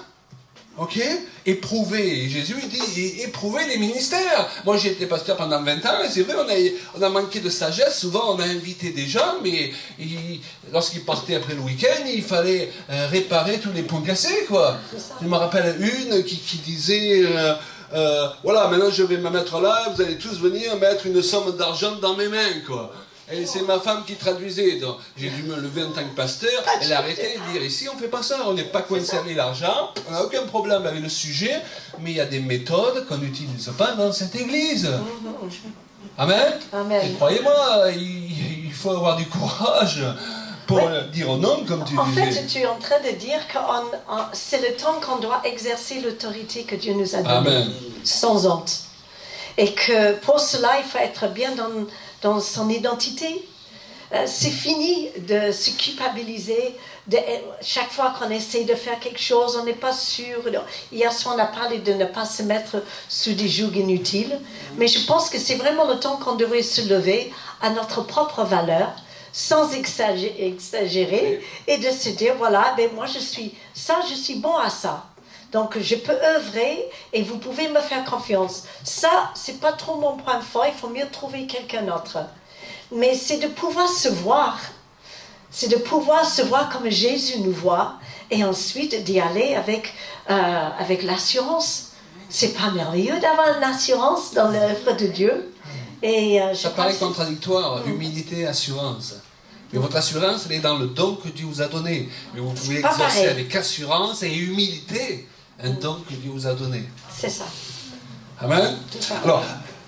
Ok? Éprouver. Jésus il dit éprouver les ministères. Moi j'ai été pasteur pendant 20 ans et c'est vrai, on a manqué de sagesse. Souvent on a invité des gens, mais lorsqu'ils partaient après le week-end, il fallait réparer tous les pots cassés, quoi. Je me rappelle une qui disait voilà, maintenant je vais me mettre là, vous allez tous venir mettre une somme d'argent dans mes mains, quoi. Et c'est ma femme qui traduisait. Donc j'ai dû me lever en tant que pasteur. Elle a arrêté de dire ici on ne fait pas ça, on n'est pas coincé avec l'argent, on n'a aucun problème avec le sujet, mais il y a des méthodes qu'on n'utilise pas dans cette église. Amen. Amen. Et croyez-moi, il faut avoir du courage pour dire non, comme tu disais. En fait, tu es en train de dire que c'est le temps qu'on doit exercer l'autorité que Dieu nous a donnée. Amen. Sans honte. Et que pour cela, il faut être bien dans son identité. C'est fini de se culpabiliser. Chaque fois qu'on essaie de faire quelque chose, on n'est pas sûr. Hier soir, on a parlé de ne pas se mettre sous des jougs inutiles. Mais je pense que c'est vraiment le temps qu'on devrait se lever à notre propre valeur, sans exagérer, et de se dire, voilà, ben moi je suis bon à ça. Donc je peux œuvrer et vous pouvez me faire confiance. Ça, c'est pas trop mon point fort, il faut mieux trouver quelqu'un d'autre. Mais c'est de pouvoir se voir. C'est de pouvoir se voir comme Jésus nous voit et ensuite d'y aller avec l'assurance. C'est pas merveilleux d'avoir l'assurance dans l'œuvre de Dieu. Et ça paraît contradictoire, humilité, assurance. Mais votre assurance, elle est dans le don que Dieu vous a donné. Mais vous pouvez exercer avec assurance et humilité un don que Dieu vous a donné. C'est ça. Amen. Alors,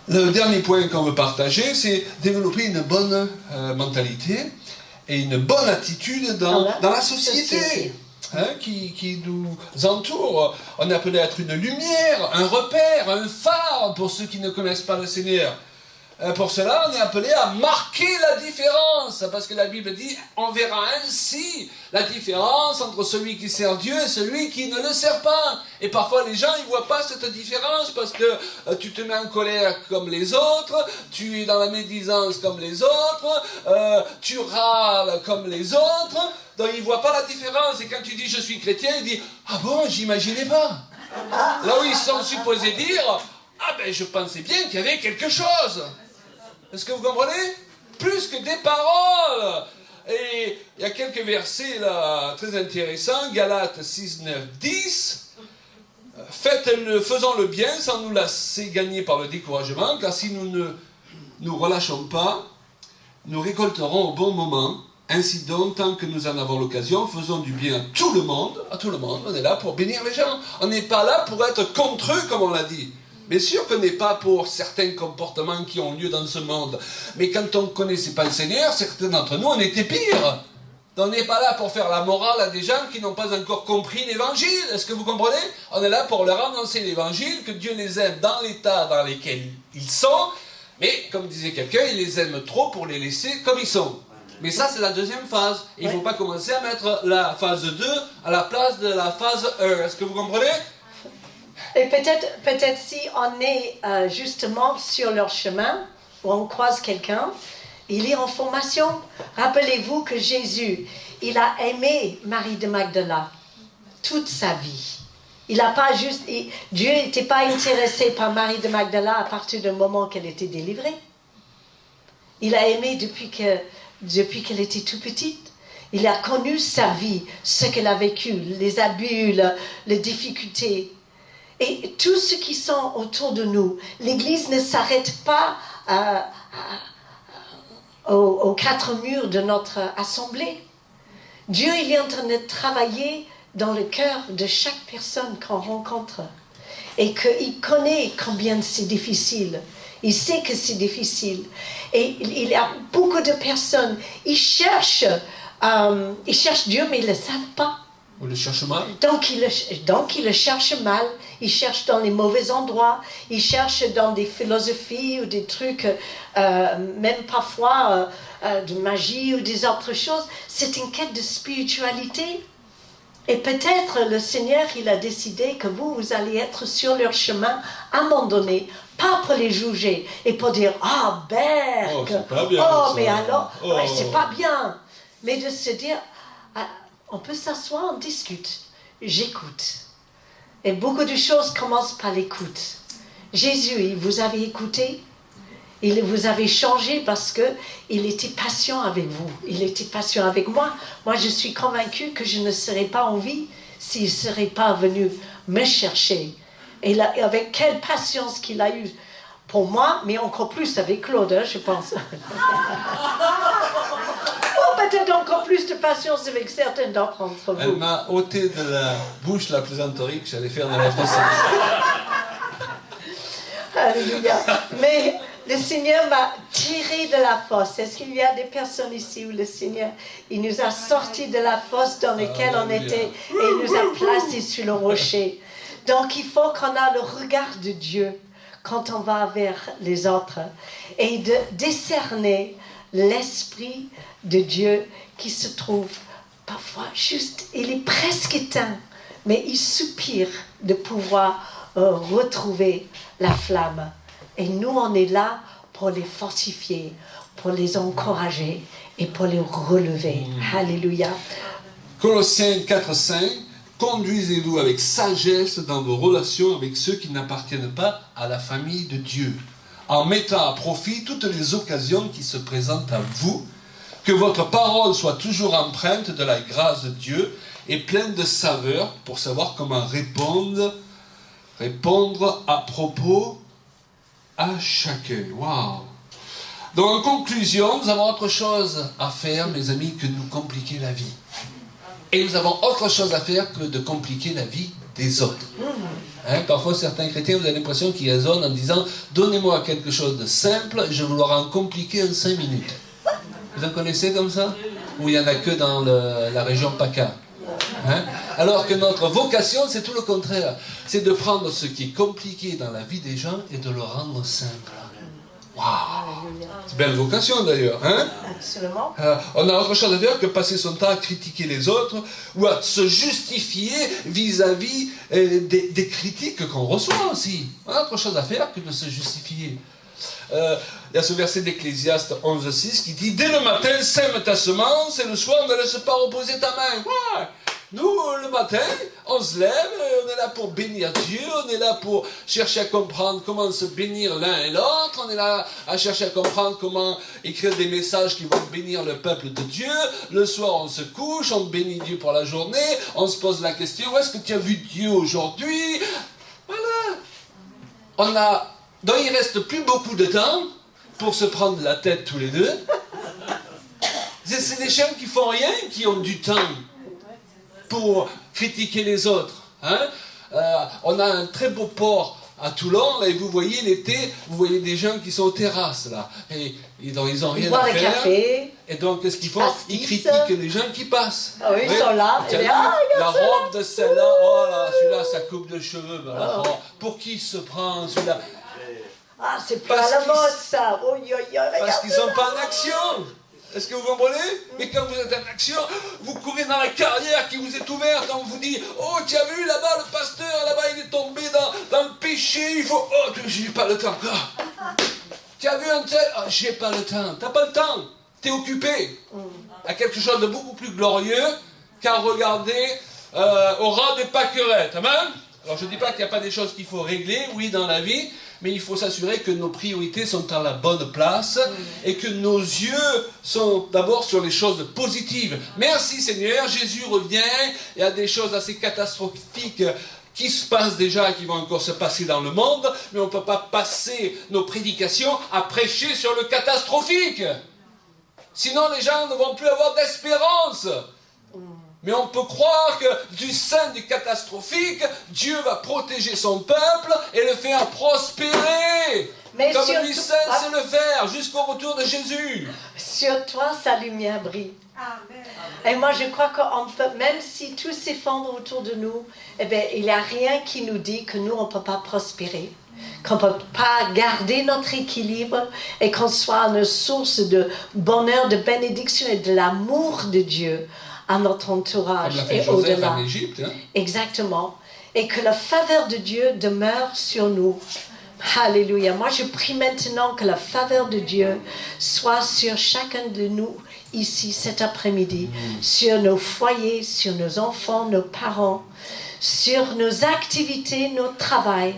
le dernier point qu'on veut partager, c'est développer une bonne mentalité et une bonne attitude dans la société. Hein, qui nous entoure. On est appelé à être une lumière, un repère, un phare pour ceux qui ne connaissent pas le Seigneur. Pour cela, on est appelé à marquer la différence, parce que la Bible dit, on verra ainsi la différence entre celui qui sert Dieu et celui qui ne le sert pas. Et parfois, les gens, ils ne voient pas cette différence, parce que tu te mets en colère comme les autres, tu es dans la médisance comme les autres, tu râles comme les autres, donc ils ne voient pas la différence. Et quand tu dis, je suis chrétien, ils disent, ah bon, j'imaginais pas. Là où ils sont supposés dire, ah ben je pensais bien qu'il y avait quelque chose. Est-ce que vous comprenez? Plus que des paroles. Et il y a quelques versets là très intéressants. Galates 6, 9, 10. Faisons le bien sans nous laisser gagner par le découragement, car si nous ne nous relâchons pas, nous récolterons au bon moment. Ainsi donc, tant que nous en avons l'occasion, faisons du bien à tout le monde. À tout le monde, on est là pour bénir les gens. On n'est pas là pour être contre eux, comme on l'a dit. Bien sûr qu'on n'est pas pour certains comportements qui ont lieu dans ce monde. Mais quand on ne connaissait pas le Seigneur, certains d'entre nous, on était pire. On n'est pas là pour faire la morale à des gens qui n'ont pas encore compris l'Évangile. Est-ce que vous comprenez? On est là pour leur annoncer l'Évangile, que Dieu les aime dans l'état dans lequel ils sont. Mais, comme disait quelqu'un, il les aime trop pour les laisser comme ils sont. Mais ça, c'est la deuxième phase. Il ne faut pas commencer à mettre la phase 2 à la place de la phase 1. Est-ce que vous comprenez? Et peut-être si on est justement sur leur chemin, ou on croise quelqu'un, il est en formation. Rappelez-vous que Jésus, il a aimé Marie de Magdala toute sa vie. Il n'a pas juste... Dieu n'était pas intéressé par Marie de Magdala à partir du moment qu'elle était délivrée. Il a aimé depuis qu'elle était toute petite. Il a connu sa vie, ce qu'elle a vécu, les abus, les difficultés. Et tous ceux qui sont autour de nous, l'Église ne s'arrête pas aux quatre murs de notre assemblée. Dieu, il est en train de travailler dans le cœur de chaque personne qu'on rencontre. Et qu'il connaît combien c'est difficile. Il sait que c'est difficile. Et il y a beaucoup de personnes, ils cherchent Dieu, mais ils ne le savent pas. On le cherche mal. Donc ils le cherchent mal. Ils cherchent dans les mauvais endroits. Ils cherchent dans des philosophies ou des trucs, même parfois de magie ou des autres choses. C'est une quête de spiritualité. Et peut-être le Seigneur, il a décidé que vous allez être sur leur chemin à un moment donné, pas pour les juger et pour dire « Ah, Berg, oh, c'est pas bien, oh ça. mais alors, oh. ouais, c'est pas bien ». Mais de se dire « On peut s'asseoir, on discute, j'écoute ». Et beaucoup de choses commencent par l'écoute. Jésus, vous avez écouté, il vous avait changé parce qu'il était patient avec vous. Il était patient avec moi. Moi, je suis convaincue que je ne serais pas en vie s'il ne serait pas venu me chercher. Et là, avec quelle patience qu'il a eue pour moi, mais encore plus avec Claude, hein, je pense. Oh, peut-être encore plus de patience avec certains d'entre vous. Elle m'a ôté de la bouche la plaisanterie que j'allais faire dans la française. Alléluia. Mais le Seigneur m'a tiré de la fosse. Est-ce qu'il y a des personnes ici où le Seigneur, il nous a sortis de la fosse dans laquelle on était et il nous a placés sur le rocher. Donc il faut qu'on ait le regard de Dieu quand on va vers les autres et de décerner l'esprit de Dieu qui se trouve parfois juste, il est presque éteint, mais il soupire de pouvoir retrouver la flamme. Et nous, on est là pour les fortifier, pour les encourager et pour les relever. Alléluia. Colossiens 4:5, conduisez-vous avec sagesse dans vos relations avec ceux qui n'appartiennent pas à la famille de Dieu, en mettant à profit toutes les occasions qui se présentent à vous, que votre parole soit toujours empreinte de la grâce de Dieu et pleine de saveur pour savoir comment répondre à propos à chacun. Waouh! Donc en conclusion, nous avons autre chose à faire, mes amis, que de nous compliquer la vie. Et nous avons autre chose à faire que de compliquer la vie des autres. Hein, parfois, certains chrétiens, vous avez l'impression qu'ils raisonnent en disant « Donnez-moi quelque chose de simple, je vous l'aurai compliqué en 5 minutes. » Vous en connaissez comme ça? Ou il n'y en a que dans la région PACA? Hein? Alors que notre vocation, c'est tout le contraire. C'est de prendre ce qui est compliqué dans la vie des gens et de le rendre simple. Waouh! C'est une belle vocation d'ailleurs. Hein? Absolument. On a autre chose à faire que passer son temps à critiquer les autres ou à se justifier vis-à-vis des critiques qu'on reçoit aussi. On a autre chose à faire que de se justifier. Il y a ce verset d'Ecclésiaste 11:6 qui dit « Dès le matin, sème ta semence et le soir, ne laisse pas reposer ta main. » Ouais. Nous, le matin, on se lève, on est là pour bénir Dieu, on est là pour chercher à comprendre comment se bénir l'un et l'autre, on est là à chercher à comprendre comment écrire des messages qui vont bénir le peuple de Dieu. Le soir, on se couche, on bénit Dieu pour la journée, on se pose la question, où est-ce que tu as vu Dieu aujourd'hui? Voilà. Donc il ne reste plus beaucoup de temps pour se prendre la tête tous les deux. C'est des gens qui font rien, qui ont du temps pour critiquer les autres. Hein? On a un très beau port à Toulon, là, et vous voyez l'été, vous voyez des gens qui sont aux terrasses, là. Et donc, ils n'ont rien à faire. Café, et donc, qu'est-ce qu'ils font? Ils critiquent les gens qui passent. Ah oui, ils sont là. Tiens, la robe de celle-là, oh là, celui-là, sa coupe de cheveux. Ben là, oh, pour qui se prend celui-là? Ah, c'est pas la mode, ça. Oh, parce qu'ils ne sont pas en action. Est-ce que vous comprenez? Mais quand vous êtes en action, vous courez dans la carrière qui vous est ouverte, on vous dit « Oh, tu as vu là-bas, le pasteur, là-bas, il est tombé dans le péché, il faut... Oh, j'ai pas le temps. Ah. Tu as vu un tel? Oh, j'ai pas le temps. T'as pas le temps. T'es occupé à quelque chose de beaucoup plus glorieux qu'à regarder au ras des pâquerettes. Amen? Alors, je ne dis pas qu'il n'y a pas des choses qu'il faut régler, oui, dans la vie, mais il faut s'assurer que nos priorités sont à la bonne place et que nos yeux sont d'abord sur les choses positives. Merci Seigneur, Jésus revient, il y a des choses assez catastrophiques qui se passent déjà et qui vont encore se passer dans le monde, mais on ne peut pas passer nos prédications à prêcher sur le catastrophique. Sinon les gens ne vont plus avoir d'espérance. Mais on peut croire que du sein du catastrophique, Dieu va protéger son peuple et le faire prospérer. Mais comme lui seul sait le faire, jusqu'au retour de Jésus. Sur toi, sa lumière brille. Amen. Et moi, je crois qu'on peut, même si tout s'effondre autour de nous, eh bien, il n'y a rien qui nous dit que nous, on ne peut pas prospérer, qu'on ne peut pas garder notre équilibre et qu'on soit une source de bonheur, de bénédiction et de l'amour de Dieu à notre entourage et au-delà. En Égypte, hein? Exactement. Et que la faveur de Dieu demeure sur nous. Alléluia. Moi, je prie maintenant que la faveur de Dieu soit sur chacun de nous ici cet après-midi, sur nos foyers, sur nos enfants, nos parents, sur nos activités, notre travail,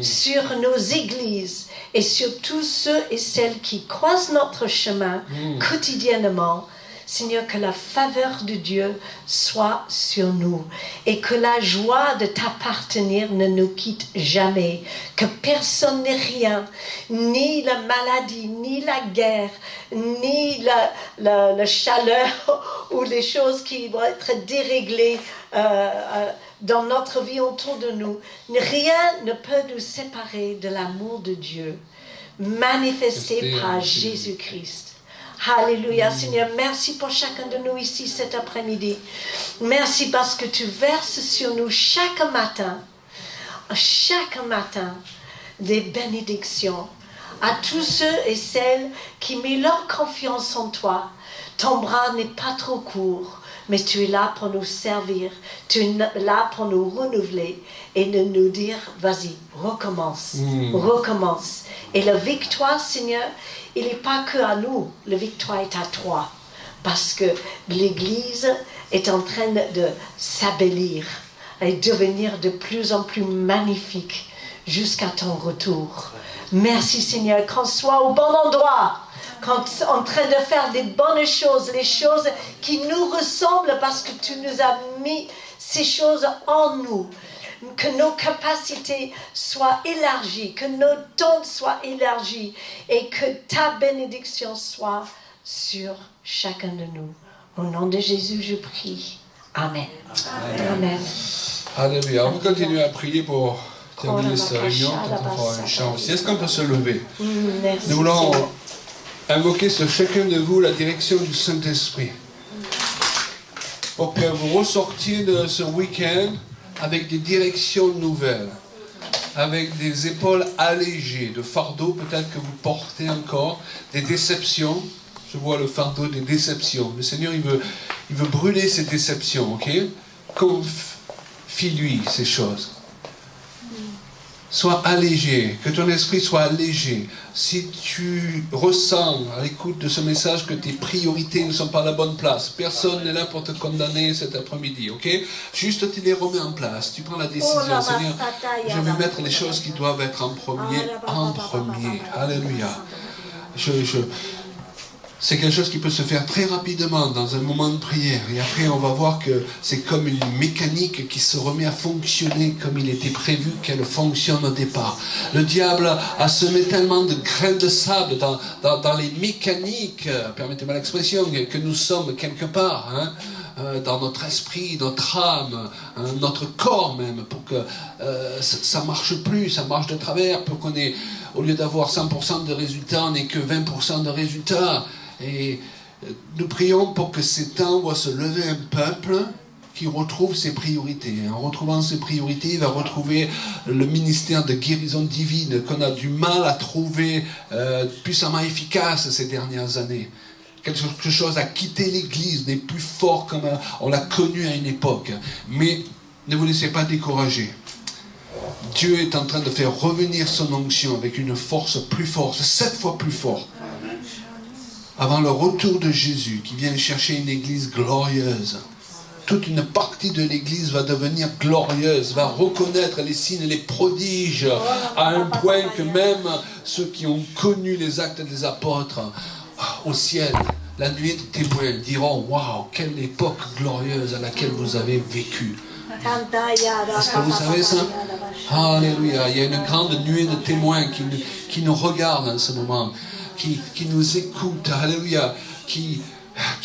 sur nos églises et sur tous ceux et celles qui croisent notre chemin quotidiennement. Seigneur, que la faveur de Dieu soit sur nous et que la joie de t'appartenir ne nous quitte jamais, que personne n'ait rien, ni la maladie, ni la guerre, ni la chaleur ou les choses qui vont être déréglées dans notre vie autour de nous. Rien ne peut nous séparer de l'amour de Dieu manifesté par Jésus-Christ. Alléluia, Seigneur, merci pour chacun de nous ici cet après-midi. Merci parce que tu verses sur nous chaque matin, des bénédictions. À tous ceux et celles qui mettent leur confiance en toi, ton bras n'est pas trop court, mais tu es là pour nous servir, tu es là pour nous renouveler et de nous dire, vas-y, recommence. Et la victoire, Seigneur, il n'est pas que à nous, la victoire est à toi. Parce que l'Église est en train de s'embellir et devenir de plus en plus magnifique jusqu'à ton retour. Merci Seigneur, qu'on soit au bon endroit, qu'on soit en train de faire des bonnes choses, les choses qui nous ressemblent parce que tu nous as mis ces choses en nous. Que nos capacités soient élargies, que nos dons soient élargis et que ta bénédiction soit sur chacun de nous. Au nom de Jésus, je prie. Amen. Amen. Alléluia. On va continuer à prier pour terminer cette réunion. Peut-être on fera un chant aussi. Est-ce qu'on peut se lever? Merci. Nous voulons invoquer sur chacun de vous la direction du Saint-Esprit pour que vous ressortiez de ce week-end avec des directions nouvelles, avec des épaules allégées, de fardeaux peut-être que vous portez encore, des déceptions. Je vois le fardeau des déceptions. Le Seigneur, il veut brûler ces déceptions, ok? Confie-lui ces choses. Sois allégé, que ton esprit soit allégé. Si tu ressens à l'écoute de ce message que tes priorités ne sont pas à la bonne place, personne n'est là pour te condamner cet après-midi, ok? Juste tu les remets en place, tu prends la décision, Seigneur, je vais mettre les choses qui doivent être en premier. Alléluia. C'est quelque chose qui peut se faire très rapidement dans un moment de prière. Et après, on va voir que c'est comme une mécanique qui se remet à fonctionner comme il était prévu qu'elle fonctionne au départ. Le diable a semé tellement de grains de sable dans les mécaniques, permettez-moi l'expression, que nous sommes quelque part, dans notre esprit, notre âme, notre corps même, pour que ça ne marche plus, ça marche de travers, pour qu'on ait, au lieu d'avoir 100% de résultats, on n'ait que 20% de résultats. Et nous prions pour que ces temps voient se lever un peuple qui retrouve ses priorités. En retrouvant ses priorités, il va retrouver le ministère de guérison divine qu'on a du mal à trouver puissamment efficace ces dernières années. Quelque chose a quitté l'Église, n'est plus fort comme on l'a connu à une époque. Mais ne vous laissez pas décourager. Dieu est en train de faire revenir son onction avec une force plus forte, 7 fois plus forte. Avant le retour de Jésus, qui vient chercher une église glorieuse. toute une partie de l'Église va devenir glorieuse, va reconnaître les signes et les prodiges, à un point que même ceux qui ont connu les actes des apôtres au ciel, la nuée des témoins, diront « Waouh, quelle époque glorieuse à laquelle vous avez vécu !» Est-ce que vous savez ça? Alléluia. Il y a une grande nuée de témoins qui nous regardent en ce moment, qui nous écoutent. Alléluia. Qui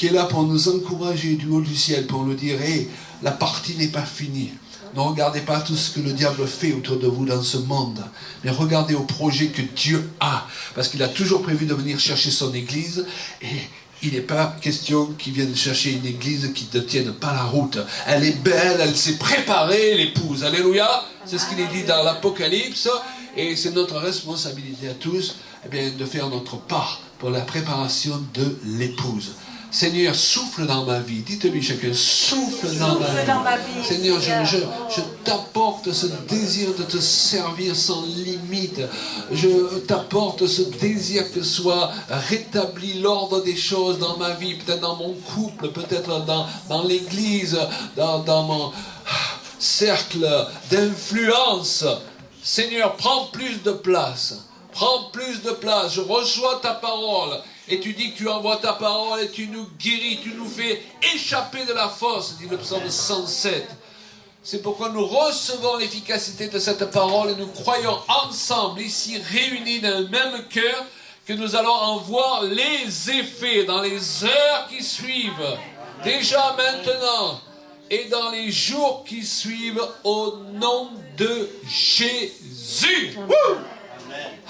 est là pour nous encourager du haut du ciel, pour nous dire, hey, la partie n'est pas finie. Ne regardez pas tout ce que le diable fait autour de vous dans ce monde, mais regardez au projet que Dieu a, parce qu'il a toujours prévu de venir chercher son Église, et il n'est pas question qu'il vienne chercher une Église qui ne tienne pas la route. Elle est belle, elle s'est préparée, l'épouse. Alléluia. C'est ce qu'il est dit dans l'Apocalypse, et c'est notre responsabilité à tous, eh bien, de faire notre part pour la préparation de l'épouse. Seigneur, souffle dans ma vie. Dites-lui chacun, souffle dans ma vie. Seigneur, je t'apporte ce désir de te servir sans limite. Je t'apporte ce désir que soit rétabli l'ordre des choses dans ma vie, peut-être dans mon couple, peut-être dans l'église, dans mon cercle d'influence. Seigneur, prends plus de place. Prends plus de place. Je reçois ta parole. Et tu dis que tu envoies ta parole et tu nous guéris, tu nous fais échapper de la fosse, dit le psaume 107. C'est pourquoi nous recevons l'efficacité de cette parole et nous croyons ensemble, ici réunis d'un même cœur, que nous allons en voir les effets dans les heures qui suivent, déjà maintenant, et dans les jours qui suivent, au nom de Jésus.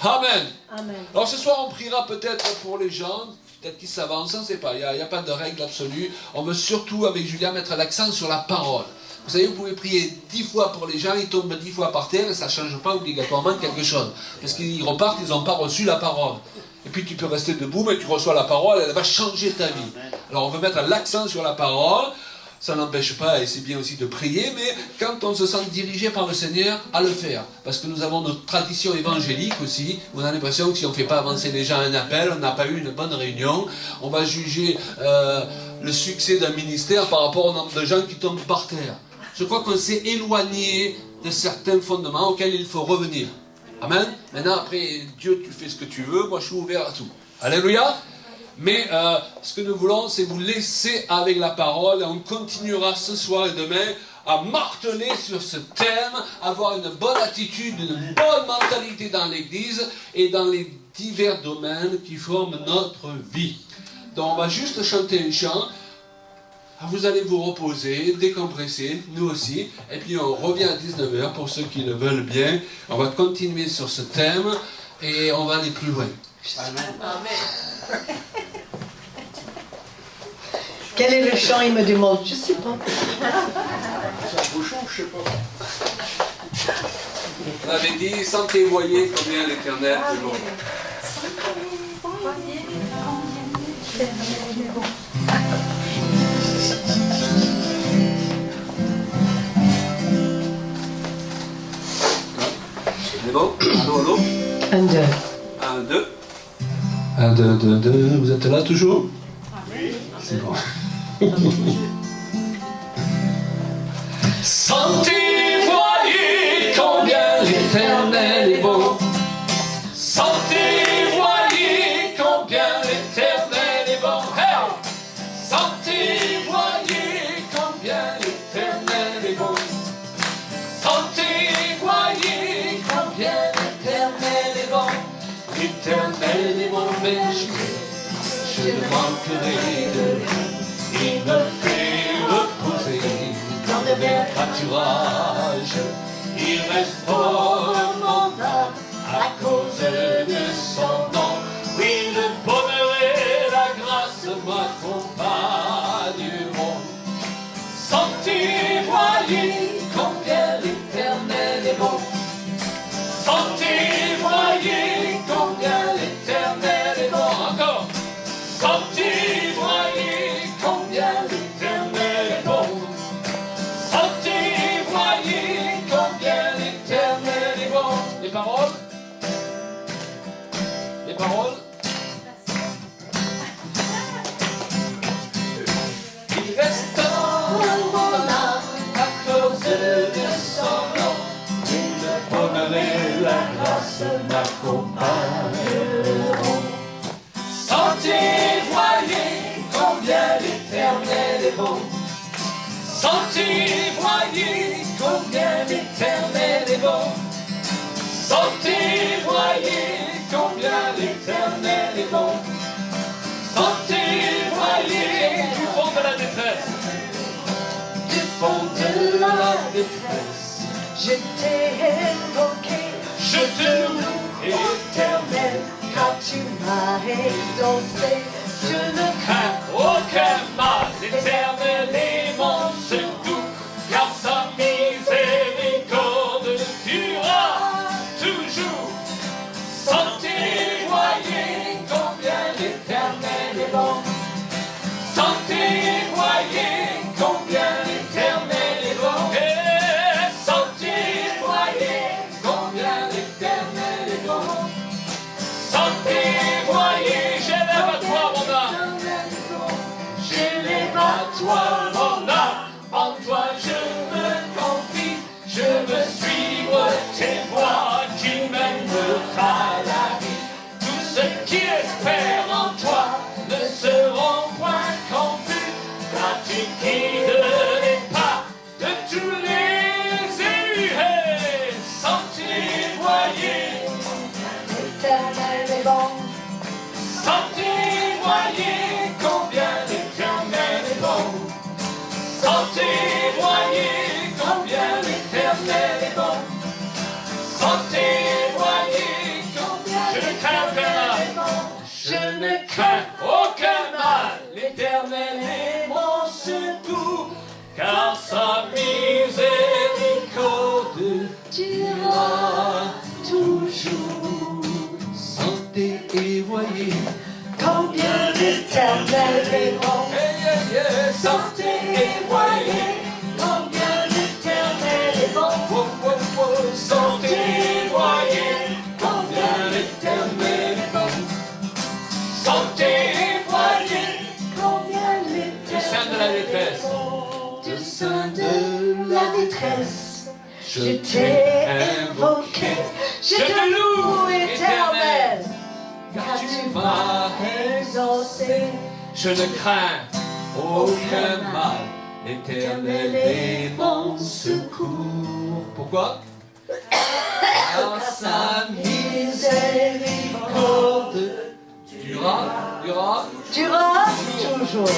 Amen. Amen. Alors ce soir, on priera peut-être pour les gens, peut-être qu'ils s'avancent, on ne sait pas, il n'y a pas de règle absolue. On veut surtout, avec Julien, mettre l'accent sur la parole. Vous savez, vous pouvez prier 10 fois pour les gens, ils tombent 10 fois par terre et ça ne change pas obligatoirement quelque chose. Parce qu'ils repartent, ils n'ont pas reçu la parole. Et puis tu peux rester debout, mais tu reçois la parole, elle va changer ta vie. Alors on veut mettre l'accent sur la parole. Ça n'empêche pas, et c'est bien aussi de prier, mais quand on se sent dirigé par le Seigneur, à le faire. Parce que nous avons notre tradition évangélique aussi, on a l'impression que si on ne fait pas avancer les gens à un appel, on n'a pas eu une bonne réunion, on va juger le succès d'un ministère par rapport au nombre de gens qui tombent par terre. Je crois qu'on s'est éloigné de certains fondements auxquels il faut revenir. Amen. Maintenant, après, Dieu, tu fais ce que tu veux, moi je suis ouvert à tout. Alléluia. Mais ce que nous voulons, c'est vous laisser avec la parole. Et on continuera ce soir et demain à marteler sur ce thème, avoir une bonne attitude, une bonne mentalité dans l'Église et dans les divers domaines qui forment notre vie. Donc on va juste chanter un chant. Vous allez vous reposer, décompresser, nous aussi. Et puis on revient à 19h pour ceux qui le veulent bien. On va continuer sur ce thème et on va aller plus loin. Amen. Amen. Quel est le chant, il me demande? Je ne sais pas. C'est un beau chant, je ne sais pas. On avait dit, sentez, voyez combien l'Éternel est bon. C'est bon? Allô, allô? 1, 2. 1, 2. 1, 2, 2, 2. Vous êtes là toujours? Oui. C'est bon. Sentez, voyez combien l'Éternel est bon. Sentez, voyez combien l'Éternel est bon. Hey! Sentez, voyez combien l'Éternel est bon. Sentez, voyez combien l'Éternel est bon. L'Éternel est mon berger, je ne manquerai de rien. Il me fait reposer dans de verts pâturages. Il restaure mon âme à cause de son nom. Oui, le bonheur et la grâce m'accompagneront. Sentez, voyez combien l'Éternel est bon. Sentez, voyez combien l'Éternel est bon. Encore. Sentez, voyez combien l'Éternel est bon. Sentez, voyez combien l'Éternel est bon. Les paroles? Les paroles? Il restaure bon. Sentez, voyez combien l'Éternel est bon. Sentez, voyez combien l'Éternel est bon. Sentez, voyez du fond de la détresse. Du fond de la détresse. Je t'ai invoqué, Je te loue, Éternel, car tu m'as exaucé. Je ne crains aucun mal, l'Éternel est mon secours, car sa miséricorde durera toujours. Sentez, voyez combien l'Éternel est bon. Sentez, voyez combien l'Éternel est bon. Et sentez, voyez combien l'Éternel est bon. Sentez, voyez, j'élève à toi mon âme. J'élève à toi mon âme. En toi je me confie. Je veux suivre tes voies qui mènent à la vie. Tous ceux qui espèrent en toi ne seront point confus. Car tu guides les pas de tous les élus. Et sentez, voyez. l'Éternel est bon. Sentez, voyez combien l'Éternel est bon. Sentez, voyez combien l'Éternel est bon. Sentez, voyez combien je ne crains aucun mal. Je ne crains aucun mal. L'Éternel est mon secours, car sa miséricorde durera toujours. Sentez et voyez Combien l'Éternel est bon. Sentez et voyez Combien l'Éternel est bon. Sentez et voyez combien l'Éternel est bon. Sentez et voyez Combien du sein de la détresse. du sein de la détresse. Je t'ai invoqué. Je te loue, Éternel, car tu m'as exaucé. Je ne crains aucun mal. L'Éternel est mon secours. Pourquoi? Car sa miséricorde durera Durera toujours.